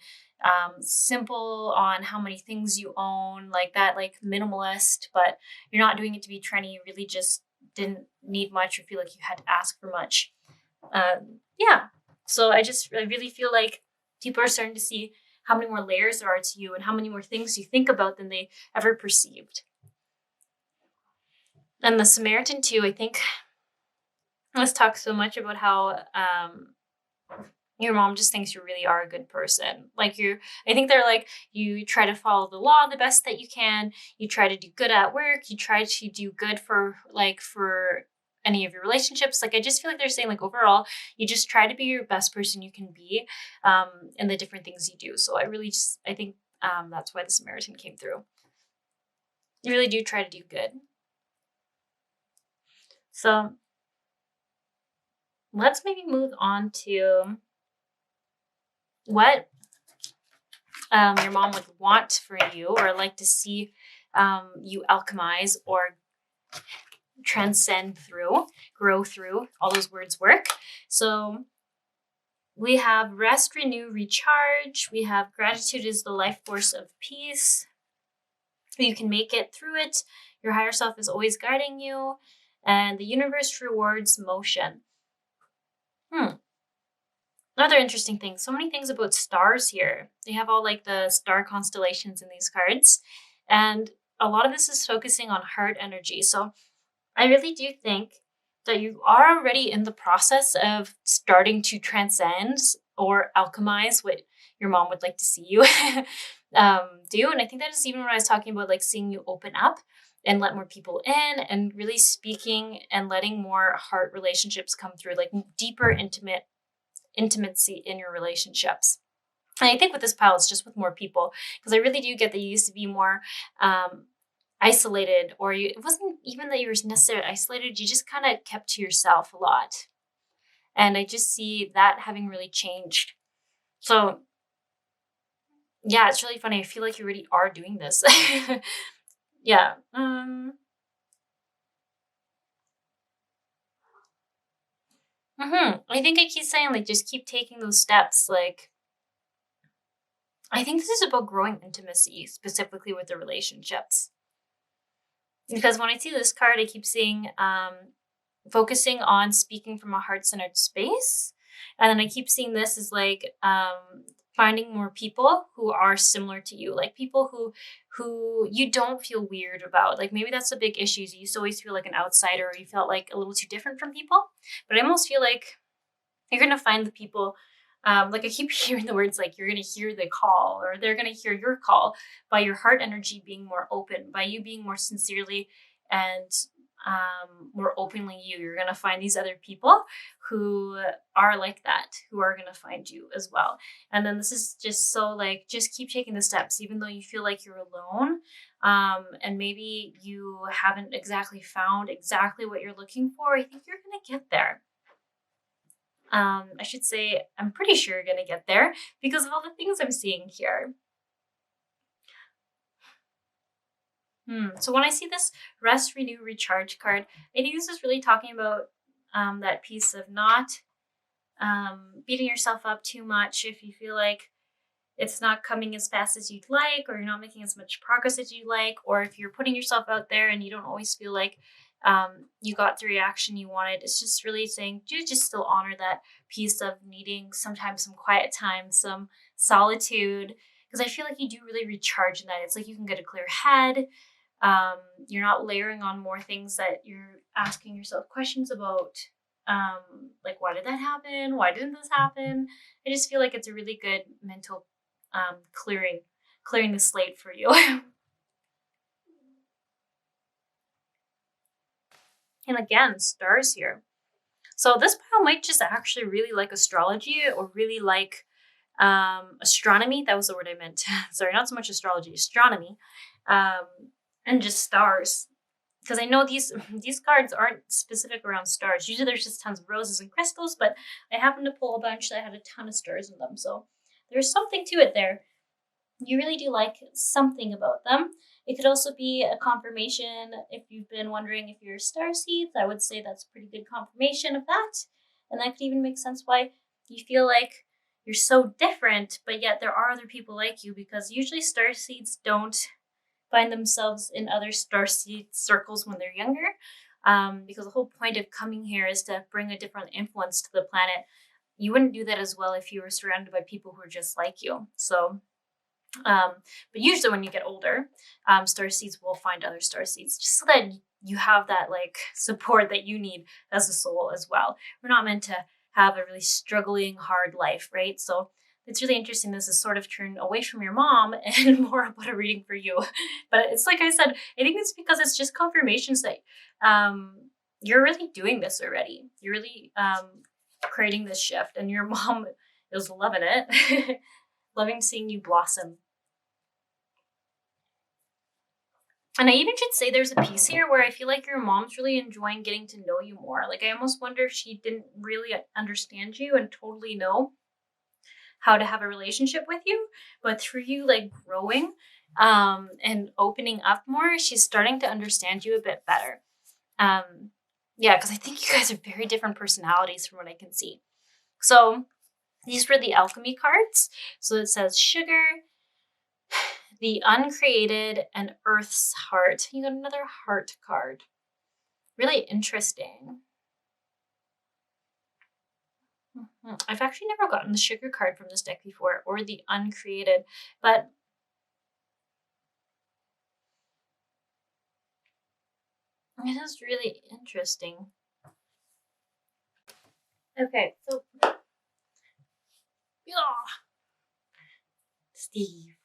simple on how many things you own, like that, like minimalist, but you're not doing it to be trendy. You really just didn't need much or feel like you had to ask for much. Yeah. So I really feel like people are starting to see how many more layers there are to you and how many more things you think about than they ever perceived. And the Samaritan too, I think let's talk so much about how your mom just thinks you really are a good person. Like I think they're like, you try to follow the law the best that you can. You try to do good at work. You try to do good for any of your relationships. Like, I just feel like they're saying like overall, you just try to be your best person you can be, in the different things you do. So I think that's why the Samaritan came through. You really do try to do good. So let's maybe move on to what your mom would want for you or like to see you alchemize or transcend through, grow through. All those words work. So We have rest, renew, recharge. We have gratitude is the life force of peace. You can make it through it. Your higher self is always guiding you. And the universe rewards motion. Another interesting thing. So many things about stars here. They have all like the star constellations in these cards. And a lot of this is focusing on heart energy. So I really do think that you are already in the process of starting to transcend or alchemize what your mom would like to see you do. And I think that is even when I was talking about like seeing you open up and let more people in and really speaking and letting more heart relationships come through, like deeper intimacy in your relationships. And I think with this pile, it's just with more people, because I really do get that you used to be more isolated, or it wasn't even that you were necessarily isolated, you just kind of kept to yourself a lot. And I just see that having really changed. So yeah, it's really funny. I feel like you already are doing this. Yeah. I think I keep saying like just keep taking those steps. Like I think this is about growing intimacy, specifically with the relationships. Because when I see this card, I keep seeing focusing on speaking from a heart-centered space. And then I keep seeing this as like finding more people who are similar to you, like people who you don't feel weird about. Like maybe that's a big issue. You used to always feel like an outsider, or you felt like a little too different from people. But I almost feel like you're gonna find the people. Like I keep hearing the words like you're gonna hear the call, or they're gonna hear your call by your heart energy being more open, by you being more sincerely and more openly you. You're gonna find these other people who are like that, who are gonna find you as well. And then this is just so like just keep taking the steps, even though you feel like you're alone. And maybe you haven't exactly found exactly what you're looking for. I think you're gonna get there. I should say, I'm pretty sure you're gonna get there because of all the things I'm seeing here. So when I see this rest, renew, recharge card, I think this is really talking about that piece of not beating yourself up too much if you feel like it's not coming as fast as you'd like, or you're not making as much progress as you'd like, or if you're putting yourself out there and you don't always feel like you got the reaction you wanted. It's just really saying, do just still honor that piece of needing sometimes some quiet time, some solitude, because I feel like you do really recharge in that. It's like you can get a clear head. You're not layering on more things that you're asking yourself questions about. Like, why did that happen? Why didn't this happen? I just feel like it's a really good mental clearing the slate for you. And again, stars here. So this pile might just actually really like astrology, or really like astronomy. That was the word I meant. Sorry, not so much astrology, astronomy, and just stars. Because I know these cards aren't specific around stars. Usually there's just tons of roses and crystals, but I happened to pull a bunch that had a ton of stars in them. So there's something to it there. You really do like something about them. It could also be a confirmation. If you've been wondering if you're star seeds, I would say that's pretty good confirmation of that. And that could even make sense why you feel like you're so different, but yet there are other people like you, because usually star seeds don't find themselves in other star seed circles when they're younger. Because the whole point of coming here is to bring a different influence to the planet. You wouldn't do that as well if you were surrounded by people who are just like you. So but usually when you get older, star seeds will find other star seeds, just so that you have that like support that you need as a soul as well. We're not meant to have a really struggling, hard life, right? So it's really interesting. This is sort of turned away from your mom and more about a reading for you. But it's like I said, I think it's because it's just confirmations that you're really doing this already. You're really creating this shift, and your mom is loving it. Loving seeing you blossom. And I even should say there's a piece here where I feel like your mom's really enjoying getting to know you more. Like I almost wonder if she didn't really understand you and totally know how to have a relationship with you, but through you like growing and opening up more, she's starting to understand you a bit better. Yeah, because I think you guys are very different personalities from what I can see. So These were the alchemy cards. So it says sugar, the uncreated, and Earth's heart. You got another heart card. Really interesting. I've actually never gotten the sugar card from this deck before, or the uncreated, but it is really interesting. Okay, so Steve,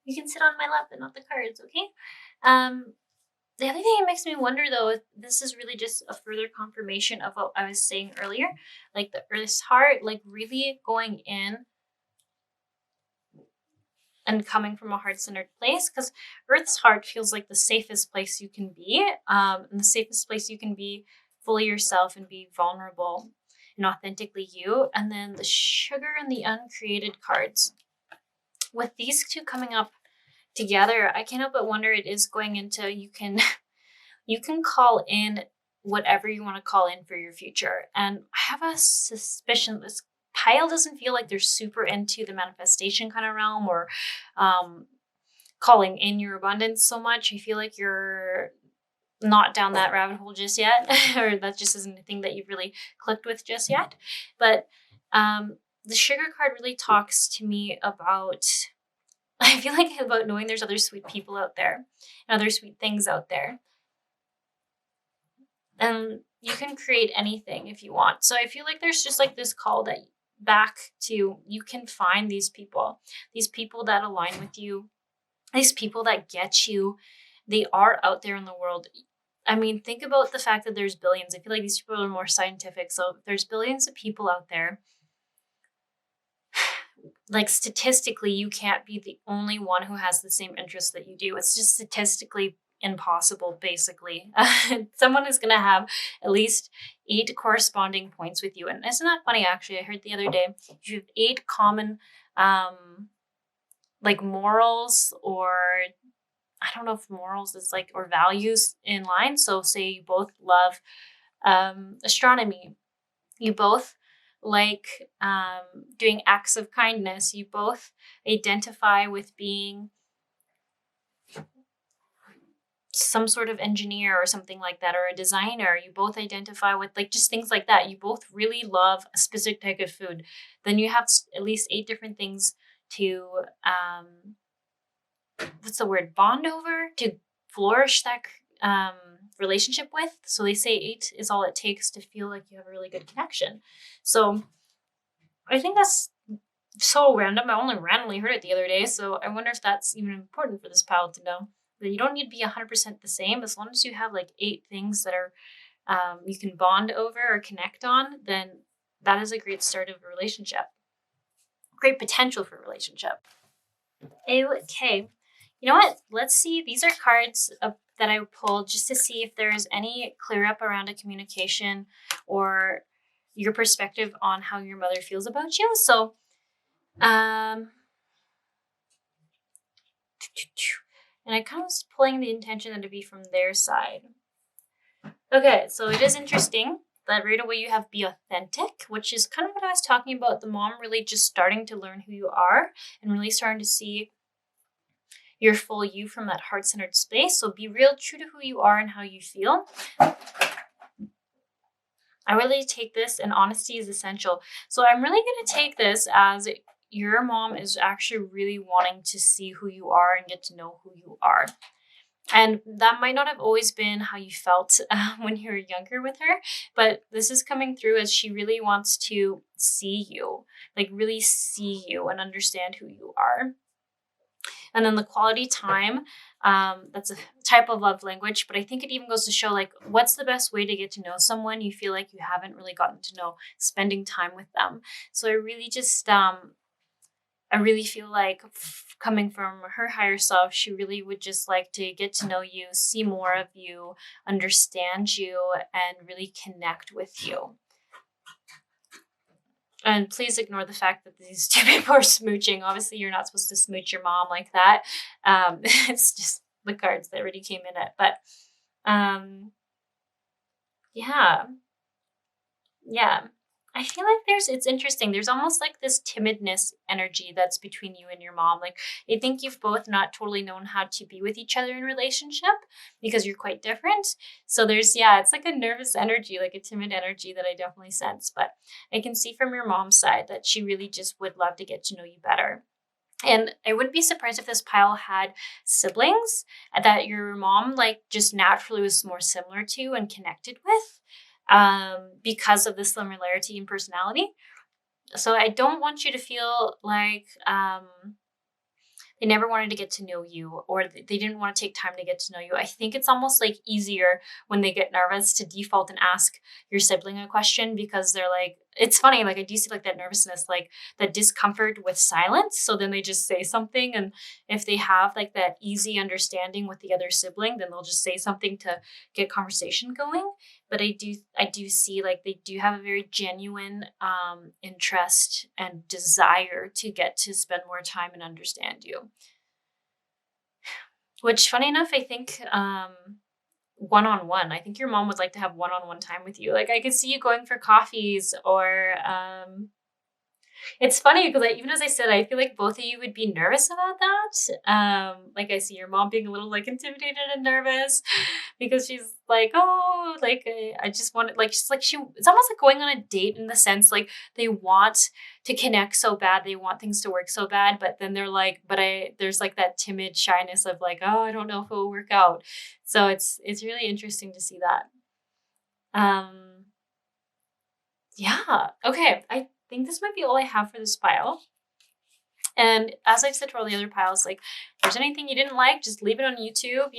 you can sit on my lap and not the cards, okay? The other thing that makes me wonder, though, is this is really just a further confirmation of what I was saying earlier, like the Earth's heart, like really going in and coming from a heart-centered place, because Earth's heart feels like the safest place you can be, and the safest place you can be fully yourself and be vulnerable and authentically you. And then the sugar and the uncreated cards. With these two coming up together, I can't help but wonder it is going into you can call in whatever you want to call in for your future. And I have a suspicion this pile doesn't feel like they're super into the manifestation kind of realm or calling in your abundance so much. I feel like you're not down that rabbit hole just yet, or that just isn't a thing that you've really clicked with just yet. But the sugar card really talks to me about, I feel like about knowing there's other sweet people out there and other sweet things out there. And you can create anything if you want. So I feel like there's just like this call that back to you can find these people that align with you, these people that get you. They are out there in the world. I mean, think about the fact that there's billions. I feel like these people are more scientific. So there's billions of people out there. Like statistically, you can't be the only one who has the same interests that you do. It's just statistically impossible, basically. Someone is going to have at least 8 corresponding points with you. And isn't that funny, actually? I heard the other day, you have 8 common, like morals, or I don't know if morals is like, or values in line. So say you both love astronomy. You both like doing acts of kindness. You both identify with being some sort of engineer or something like that, or a designer. You both identify with like just things like that. You both really love a specific type of food. Then you have at least 8 different things to what's the word, bond over, to flourish that relationship with. So they say 8 is all it takes to feel like you have a really good connection. So I think that's so random. I only randomly heard it the other day, so I wonder if that's even important for this pal to know. That you don't need to be 100% the same. As long as you have like 8 things that are you can bond over or connect on, then that is a great start of a relationship. Great potential for a relationship. Okay, you know what? Let's see. These are cards that I pulled just to see if there's any clear up around a communication or your perspective on how your mother feels about you. So, and I kind of was pulling the intention that it'd be from their side. Okay, so it is interesting that right away you have be authentic, which is kind of what I was talking about. The mom really just starting to learn who you are and really starting to see your full you from that heart-centered space. So be real, true to who you are and how you feel. I really take this, and honesty is essential. So I'm really going to take this as your mom is actually really wanting to see who you are and get to know who you are. And that might not have always been how you felt when you were younger with her, but this is coming through as she really wants to see you, like really see you and understand who you are. And then the quality time, that's a type of love language, but I think it even goes to show like what's the best way to get to know someone you feel like you haven't really gotten to know, spending time with them. So I really just I really feel like coming from her higher self, she really would just like to get to know you, see more of you, understand you, and really connect with you. And please ignore the fact that these 2 people are smooching. Obviously, you're not supposed to smooch your mom like that. It's just the cards that already came in it. But yeah. I feel like it's interesting. There's almost like this timidness energy that's between you and your mom. Like, I think you've both not totally known how to be with each other in relationship because you're quite different. So yeah, it's like a nervous energy, like a timid energy that I definitely sense. But I can see from your mom's side that she really just would love to get to know you better. And I wouldn't be surprised if this pile had siblings that your mom like just naturally was more similar to and connected with because of the similarity in personality. So I don't want you to feel like they never wanted to get to know you or they didn't want to take time to get to know you. I think it's almost like easier when they get nervous to default and ask your sibling a question because they're like, it's funny, like I do see like that nervousness, like that discomfort with silence. So then they just say something. And if they have like that easy understanding with the other sibling, then they'll just say something to get conversation going. But I do see like they do have a very genuine interest and desire to get to spend more time and understand you. Which, funny enough, I think one-on-one. I think your mom would like to have one-on-one time with you. Like I could see you going for coffees or it's funny because even as I said, I feel like both of you would be nervous about that. Like I see your mom being a little like intimidated and nervous because she's like, oh, like I just want like she's like it's almost like going on a date in the sense like they want to connect so bad, they want things to work so bad, but then they're like, there's like that timid shyness of like, oh, I don't know if it will work out. So it's really interesting to see that. Yeah. Okay. I think this might be all I have for this pile. And as I've said for all the other piles, like, if there's anything you didn't like, just leave it on YouTube.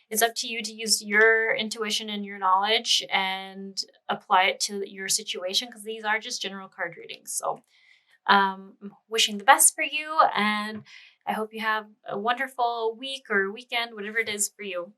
It's up to you to use your intuition and your knowledge and apply it to your situation because these are just general card readings. So, wishing the best for you, and I hope you have a wonderful week or weekend, whatever it is for you.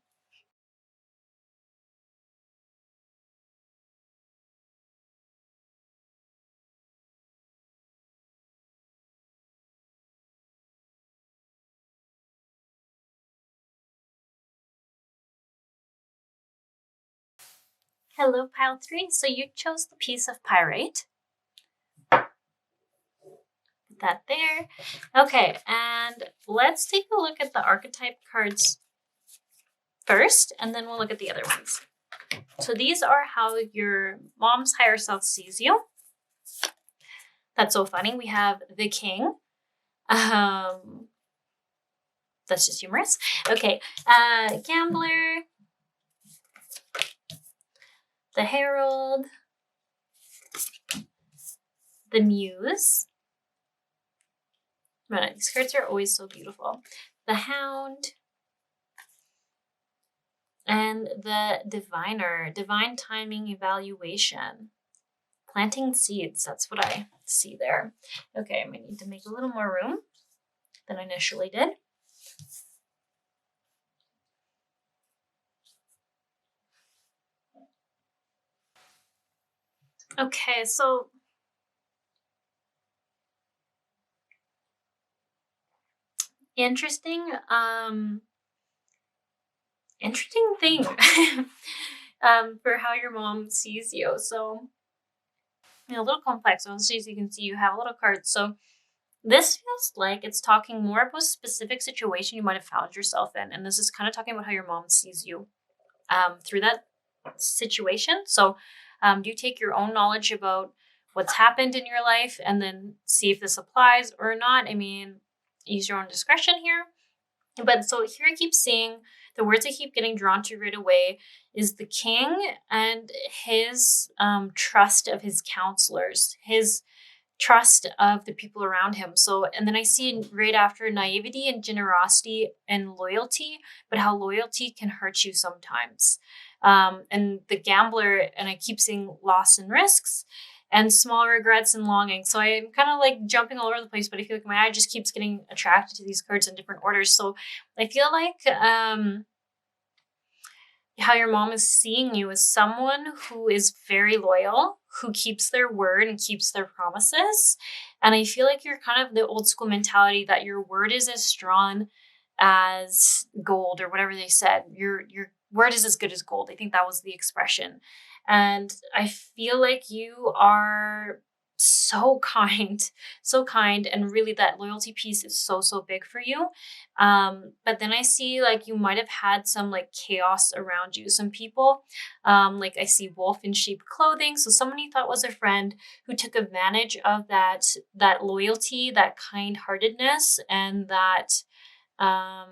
Hello, pile 3. So you chose the piece of Pyrite. Put that there. Okay, and let's take a look at the archetype cards first, and then we'll look at the other ones. So these are how your mom's higher self sees you. That's so funny. We have the King. That's just humorous. Okay, Gambler, the Herald, the Muse. Man, these cards are always so beautiful. The Hound, and the Diviner, Divine Timing Evaluation. Planting seeds, that's what I see there. Okay, I might need to make a little more room than I initially did. Okay, so interesting thing for how your mom sees you. So a little complex. Obviously, as you can see, you have a little card. So this feels like it's talking more about a specific situation you might have found yourself in. And this is kind of talking about how your mom sees you through that situation. So do you take your own knowledge about what's happened in your life and then see if this applies or not? I mean, use your own discretion here. But so here I keep seeing the words I keep getting drawn to right away is the King and his trust of his counselors, his trust of the people around him. So, and then I see right after naivety and generosity and loyalty, but how loyalty can hurt you sometimes. And the Gambler, and I keep seeing loss and risks and small regrets and longing. So I'm kind of like jumping all over the place, but I feel like my eye just keeps getting attracted to these cards in different orders. So I feel like how your mom is seeing you as someone who is very loyal, who keeps their word and keeps their promises. And I feel like you're kind of the old school mentality that your word is as strong as gold or whatever they said. Your word is as good as gold. I think that was the expression. And I feel like you are so kind, and really that loyalty piece is so, so big for you. But then I see like you might have had some like chaos around you. Some people, like I see wolf in sheep clothing. So someone you thought was a friend who took advantage of that loyalty, that kind-heartedness, and that um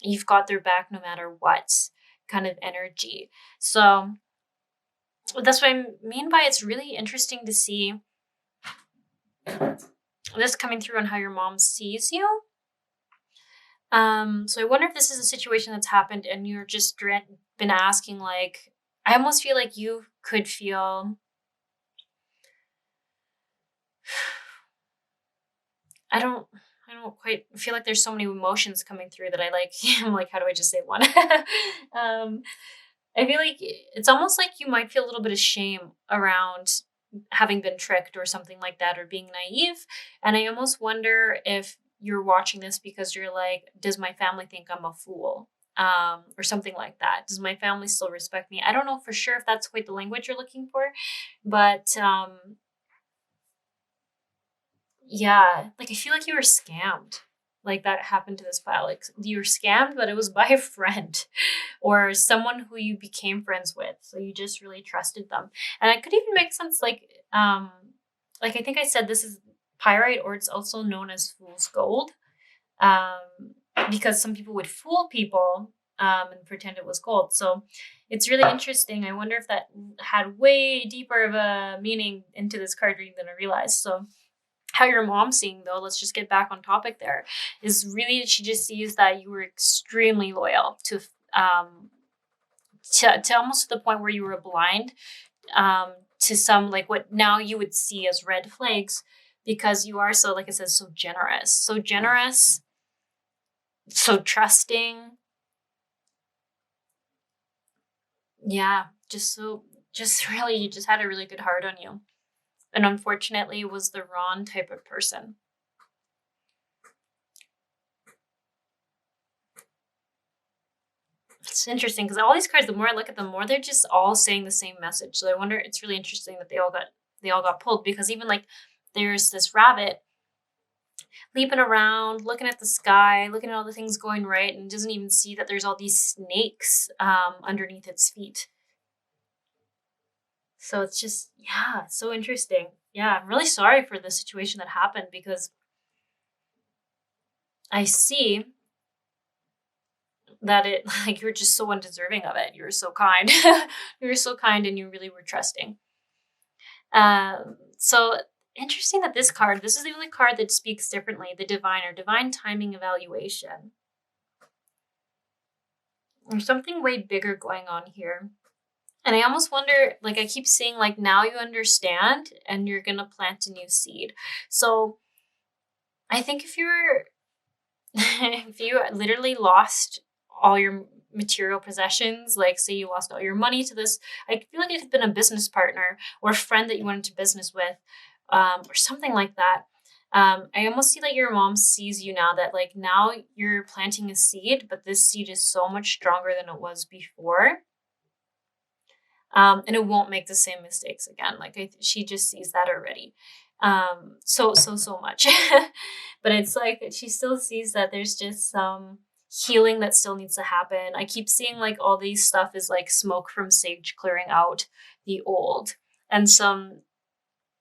you've got their back no matter what kind of energy. So that's what I mean by it's really interesting to see this coming through on how your mom sees you. So I wonder if this is a situation that's happened and you're just been asking, like, I almost feel like you could feel, I don't, I don't quite feel like there's so many emotions coming through that I like, I'm like, how do I just say one? I feel like it's almost like you might feel a little bit of shame around having been tricked or something like that, or being naive. And I almost wonder if you're watching this because you're like, does my family think I'm a fool? Or something like that. Does my family still respect me? I don't know for sure if that's quite the language you're looking for, but yeah, like I feel like you were scammed. Like that happened to this pile. Like you were scammed, but it was by a friend or someone who you became friends with. So you just really trusted them. And it could even make sense like I think I said this is pyrite, or it's also known as fool's gold. Because some people would fool people and pretend it was gold. So it's really interesting. I wonder if that had way deeper of a meaning into this card reading than I realized. So how your mom's seeing, though, let's just get back on topic there, is really she just sees that you were extremely loyal to almost to the point where you were blind to some like what now you would see as red flags, because you are so, like I said, so generous, so trusting. Yeah, just really, you just had a really good heart on you, and unfortunately was the wrong type of person. It's interesting because all these cards, the more I look at them, more they're just all saying the same message. So I wonder, it's really interesting that they all got pulled, because even like there's this rabbit leaping around, looking at the sky, looking at all the things going right, and doesn't even see that there's all these snakes underneath its feet. So it's just, yeah, it's so interesting. Yeah, I'm really sorry for the situation that happened, because I see that it like you're just so undeserving of it. You're so kind. You were so kind and you really were trusting. So interesting that this is the only card that speaks differently, the divine or divine timing evaluation. There's something way bigger going on here. And I almost wonder, like I keep seeing like now you understand and you're gonna plant a new seed. So I think if you're if you literally lost all your material possessions, like say you lost all your money to this, I feel like it had been a business partner or a friend that you went into business with, or something like that. I almost see that your mom sees you now, that like now you're planting a seed, but this seed is so much stronger than it was before. And it won't make the same mistakes again. Like she just sees that already. So much. But it's like she still sees that there's just some healing that still needs to happen. I keep seeing like all these stuff is like smoke from sage clearing out the old, and some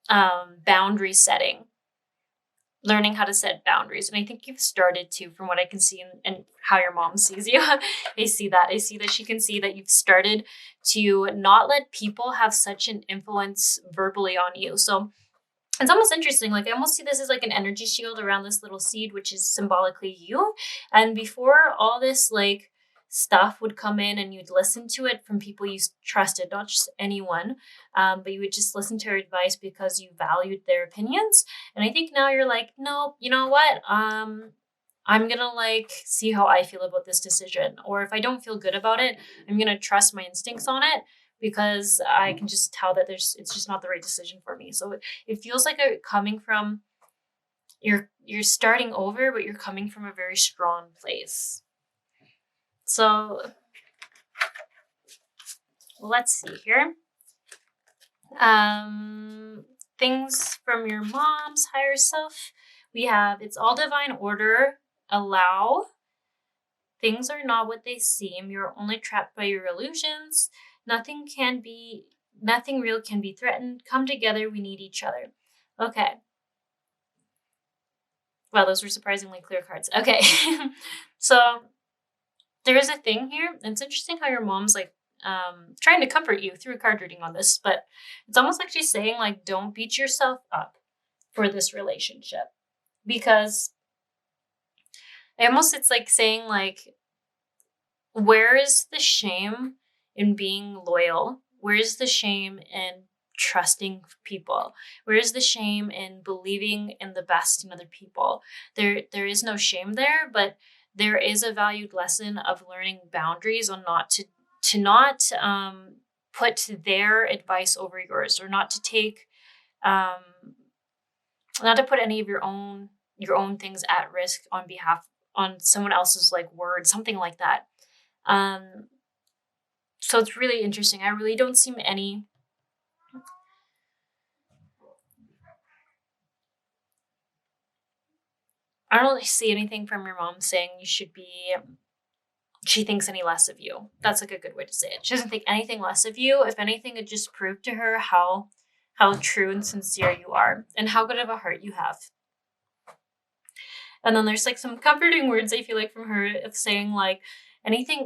boundary setting, learning how to set boundaries. And I think you've started to, from what I can see and how your mom sees you. I see that she can see that you've started to not let people have such an influence verbally on you. So it's almost interesting. Like I almost see this as like an energy shield around this little seed, which is symbolically you. And before all this like stuff would come in and you'd listen to it from people you trusted, not just anyone, but you would just listen to their advice because you valued their opinions. And I think now you're like, no, you know what? I'm gonna like see how I feel about this decision. Or if I don't feel good about it, I'm gonna trust my instincts on it, because I can just tell that it's just not the right decision for me. So it feels like coming from you're starting over, but you're coming from a very strong place. So let's see here. Things from your mom's higher self. We have, it's all divine order. Allow. Things are not what they seem. You're only trapped by your illusions. Nothing real can be threatened. Come together. We need each other. Okay. Wow, those were surprisingly clear cards. Okay. So there is a thing here. It's interesting how your mom's like trying to comfort you through card reading on this, but it's almost like she's saying like, don't beat yourself up for this relationship, because it's like saying like, where is the shame in being loyal? Where is the shame in trusting people? Where is the shame in believing in the best in other people? There is no shame there, but there is a valued lesson of learning boundaries on not put their advice over yours, or not to take not to put any of your own things at risk on someone else's like word, something like that. So it's really interesting. I really don't see any. I don't really see anything from your mom saying she thinks any less of you. That's like a good way to say it. She doesn't think anything less of you. If anything, it just proved to her how true and sincere you are and how good of a heart you have. And then there's like some comforting words I feel like from her of saying like,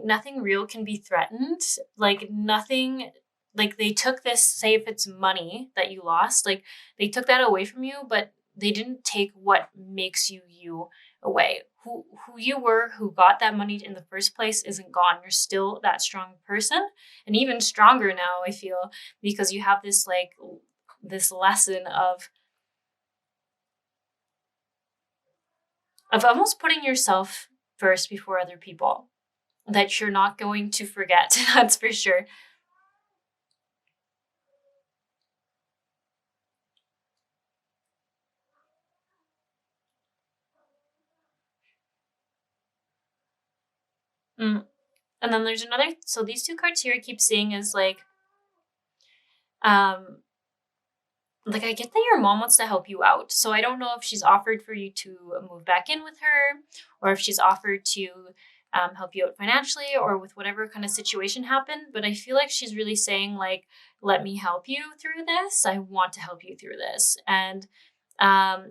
nothing real can be threatened. Like nothing, like they took this, say if it's money that you lost, like they took that away from you, but they didn't take what makes you away. Who you were, who got that money in the first place isn't gone. You're still that strong person, and even stronger now, I feel, because you have this like this lesson of almost putting yourself first before other people that you're not going to forget. That's for sure. And then there's another, so these two cards here I keep seeing is like I get that your mom wants to help you out. So I don't know if she's offered for you to move back in with her, or if she's offered to help you out financially or with whatever kind of situation happened. But I feel like she's really saying like, let me help you through this. I want to help you through this. And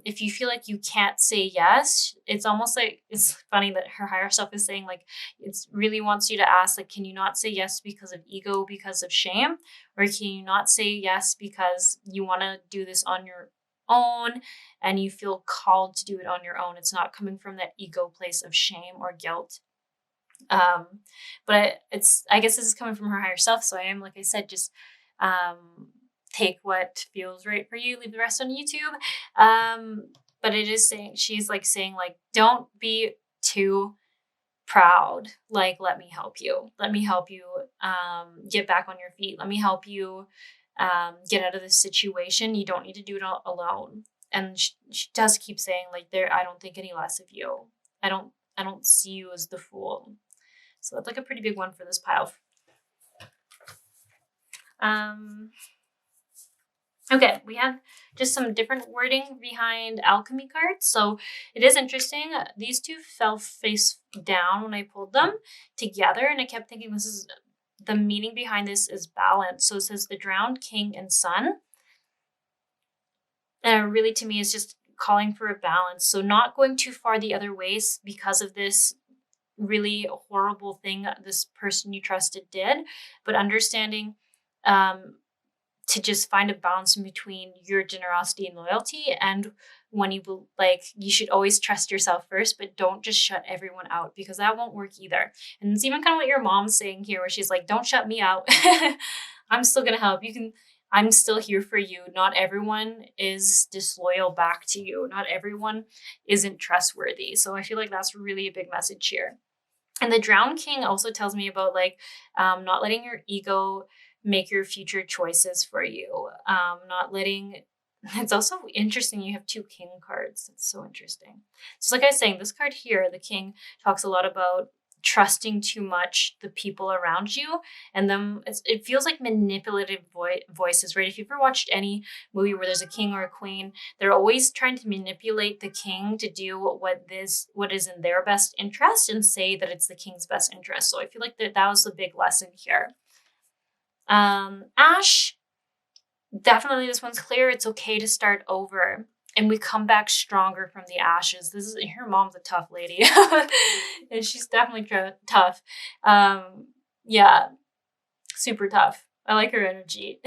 if you feel like you can't say yes, it's almost like, it's funny that her higher self is saying like, it's really wants you to ask like, can you not say yes because of ego, because of shame? Or can you not say yes because you want to do this on your own and you feel called to do it on your own? It's not coming from that ego place of shame or guilt. But I guess this is coming from her higher self. So I am, like I said, just take what feels right for you, leave the rest on YouTube. But it is saying, she's like saying like, don't be too proud. Like, let me help you. Let me help you get back on your feet. Let me help you get out of this situation. You don't need to do it all alone. And she does keep saying like, I don't think any less of you. I don't see you as the fool. So that's like a pretty big one for this pile. Okay, we have just some different wording behind alchemy cards. So it is interesting. These two fell face down when I pulled them together, and I kept thinking the meaning behind this is balance. So it says the drowned king and sun. And really, to me, is just calling for a balance. So not going too far the other ways because of this really horrible thing this person you trusted did, but understanding to just find a balance in between your generosity and loyalty. And when you you should always trust yourself first, but don't just shut everyone out, because that won't work either. And it's even kind of what your mom's saying here, where she's like, don't shut me out. I'm still going to help. I'm still here for you. Not everyone is disloyal back to you. Not everyone isn't trustworthy. So I feel like that's really a big message here. And the Drowned King also tells me about not letting your ego make your future choices for you. It's also interesting you have two king cards. It's so interesting. So like I was saying, this card here, the king, talks a lot about trusting too much the people around you, and then it feels like manipulative voices, right? If you've ever watched any movie where there's a king or a queen, they're always trying to manipulate the king to do what is in their best interest and say that it's the king's best interest. So I feel like that was the big lesson here. Ash, definitely this one's clear. It's okay to start over. And we come back stronger from the ashes. Her mom's a tough lady. And she's definitely tough. Yeah, super tough. I like her energy.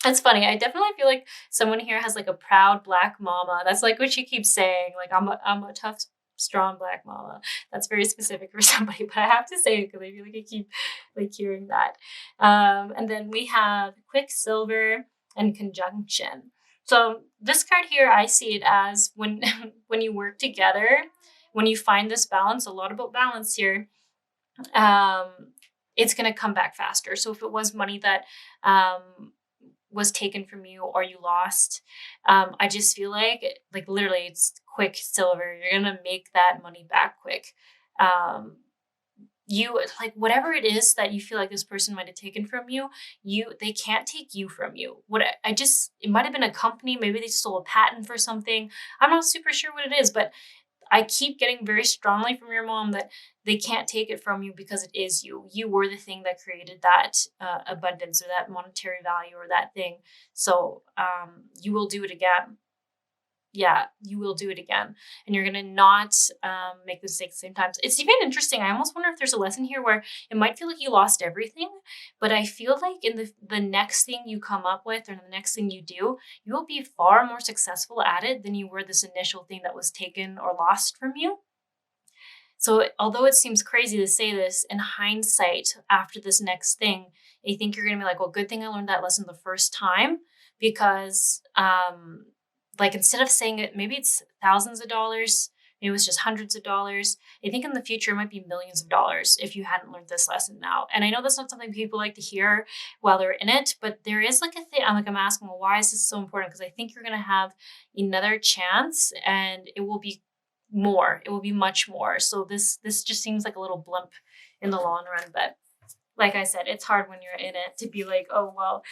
It's funny. I definitely feel like someone here has like a proud black mama. That's like what she keeps saying. Like, I'm a tough, strong black mama. That's very specific for somebody, but I have to say it because I feel like I keep like hearing that. And then we have Quicksilver and Conjunction. So this card here, I see it as when you work together, when you find this balance, a lot about balance here, it's going to come back faster. So if it was money that was taken from you or you lost, I just feel like literally it's Quicksilver. You're going to make that money back quick. You like whatever it is that you feel like this person might have taken from you, they can't take you from you. It might have been a company, maybe they stole a patent for something. I'm not super sure what it is, but I keep getting very strongly from your mom that they can't take it from you because it is you. You were the thing that created that abundance or that monetary value or that thing. So you will do it again. Yeah, you will do it again. And you're going to not make the mistakes the same times. It's even interesting. I almost wonder if there's a lesson here where it might feel like you lost everything, but I feel like in the next thing you come up with or the next thing you do, you will be far more successful at it than you were this initial thing that was taken or lost from you. So although it seems crazy to say this, in hindsight, after this next thing, I think you're going to be like, well, good thing I learned that lesson the first time because instead of saying it, maybe it's thousands of dollars, maybe it was just hundreds of dollars. I think in the future, it might be millions of dollars if you hadn't learned this lesson now. And I know that's not something people like to hear while they're in it, but there is like a thing. I'm asking, well, why is this so important? Because I think you're going to have another chance and it will be more. It will be much more. So this just seems like a little blimp in the long run. But like I said, it's hard when you're in it to be like, oh, well,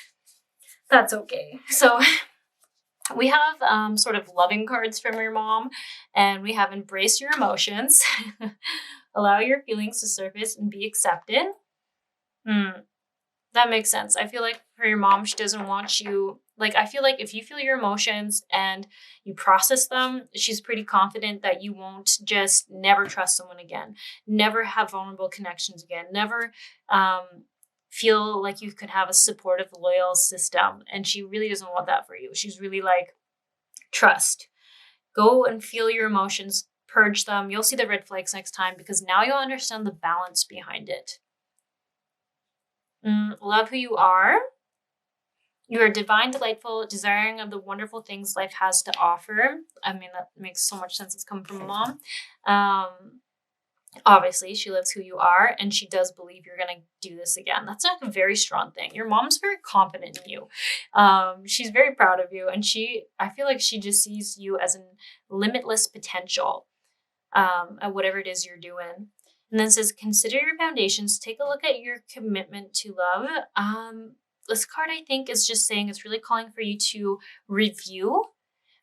that's okay. So we have sort of loving cards from your mom, and we have embrace your emotions, allow your feelings to surface and be accepted. That makes sense. I feel like for your mom, she doesn't want you, I feel like if you feel your emotions and you process them, she's pretty confident that you won't just never trust someone again, never have vulnerable connections again, never feel like you could have a supportive, loyal system. And she really doesn't want that for you. She's really like, trust. Go and feel your emotions, purge them. You'll see the red flags next time because now you'll understand the balance behind it. Love who you are. You are divine, delightful, desiring of the wonderful things life has to offer. I mean, that makes so much sense. It's coming from a mom. Obviously, she loves who you are, and she does believe you're going to do this again. That's like a very strong thing. Your mom's very confident in you. She's very proud of you, and I feel like she just sees you as a limitless potential at whatever it is you're doing. And then it says, consider your foundations. Take a look at your commitment to love. This card, I think, is just saying it's really calling for you to review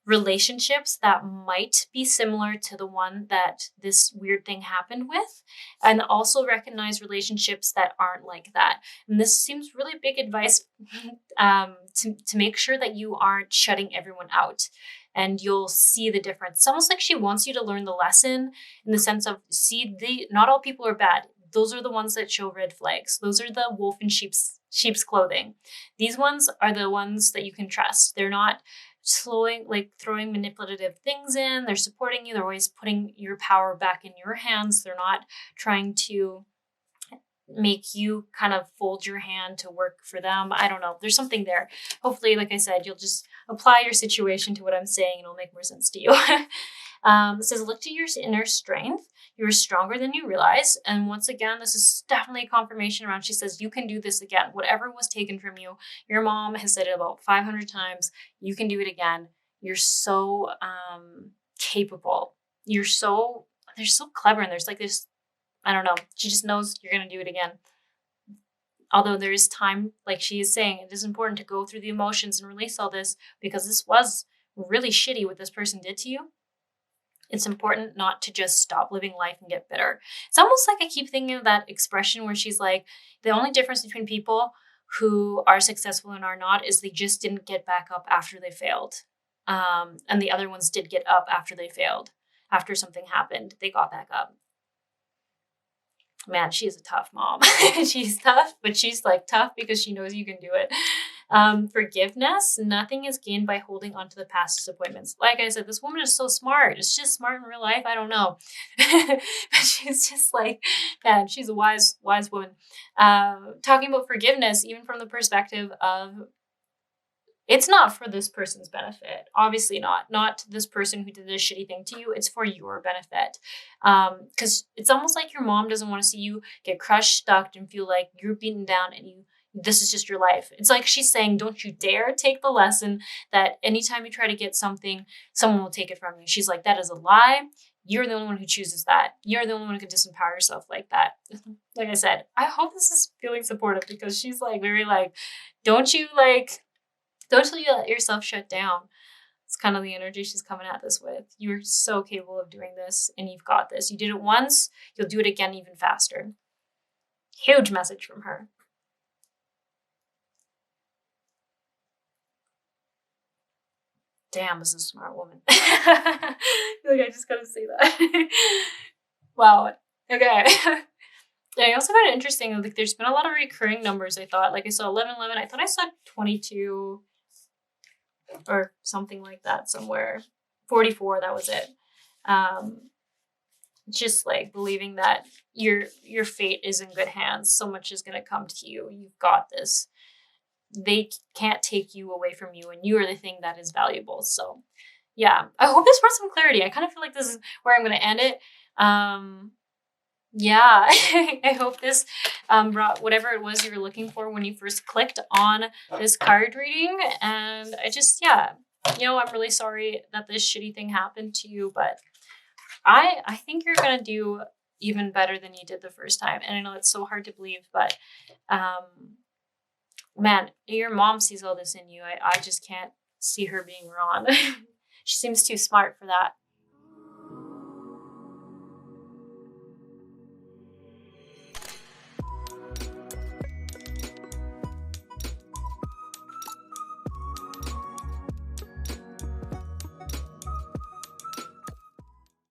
relationships that might be similar to the one that this weird thing happened with, and also recognize relationships that aren't like that. And this seems really big advice to make sure that you aren't shutting everyone out, and you'll see the difference. It's almost like she wants you to learn the lesson in the sense of not all people are bad. Those are the ones that show red flags. Those are the wolf in sheep's clothing. These ones are the ones that you can trust. They're not throwing manipulative things in. They're supporting you. They're always putting your power back in your hands. They're not trying to make you kind of fold your hand to work for them. I don't know. There's something there. Hopefully, like I said, you'll just apply your situation to what I'm saying and it'll make more sense to you. It says, look to your inner strength. You're stronger than you realize. And once again, this is definitely a confirmation around. She says, you can do this again. Whatever was taken from you, your mom has said it about 500 times. You can do it again. You're so capable. They're so clever. And there's like this, I don't know. She just knows you're going to do it again. Although there is time, like she is saying, it is important to go through the emotions and release all this because this was really shitty what this person did to you. It's important not to just stop living life and get bitter. It's almost like I keep thinking of that expression where she's like, the only difference between people who are successful and are not is they just didn't get back up after they failed. And the other ones did get up after they failed. After something happened, they got back up. Man, she's a tough mom. She's tough, but she's like tough because she knows you can do it. Forgiveness, nothing is gained by holding on to the past disappointments. Like I said, this woman is so smart. Is she just smart in real life? I don't know. But she's just like, man, she's a wise woman. Talking about forgiveness, even from the perspective of, it's not for this person's benefit. Obviously not this person who did this shitty thing to you. It's for your benefit. Because it's almost like your mom doesn't want to see you get crushed, stuck, and feel like you're beaten down and this is just your life. It's like she's saying, don't you dare take the lesson that anytime you try to get something, someone will take it from you. She's like, that is a lie. You're the only one who chooses that. You're the only one who can disempower yourself like that. Like I said, I hope this is feeling supportive because she's like very like, don't you let yourself shut down. It's kind of the energy she's coming at this with. You're so capable of doing this and you've got this. You did it once, you'll do it again even faster. Huge message from her. Damn, this is a smart woman. I feel like I just gotta say that. Wow. Okay. I also found it interesting, like there's been a lot of recurring numbers, I thought. Like I saw 1111, I thought I saw 22 or something like that somewhere. 44, that was it. Just like believing that your fate is in good hands. So much is going to come to you. You've got this. They can't take you away from you, and you are the thing that is valuable. So yeah, I hope this brought some clarity. I kind of feel like this is where I'm going to end it. Yeah, I hope this brought whatever it was you were looking for when you first clicked on this card reading. And I just, yeah, I'm really sorry that this shitty thing happened to you, but I think you're going to do even better than you did the first time. And I know it's so hard to believe, but man, your mom sees all this in you. I just can't see her being wrong. She seems too smart for that.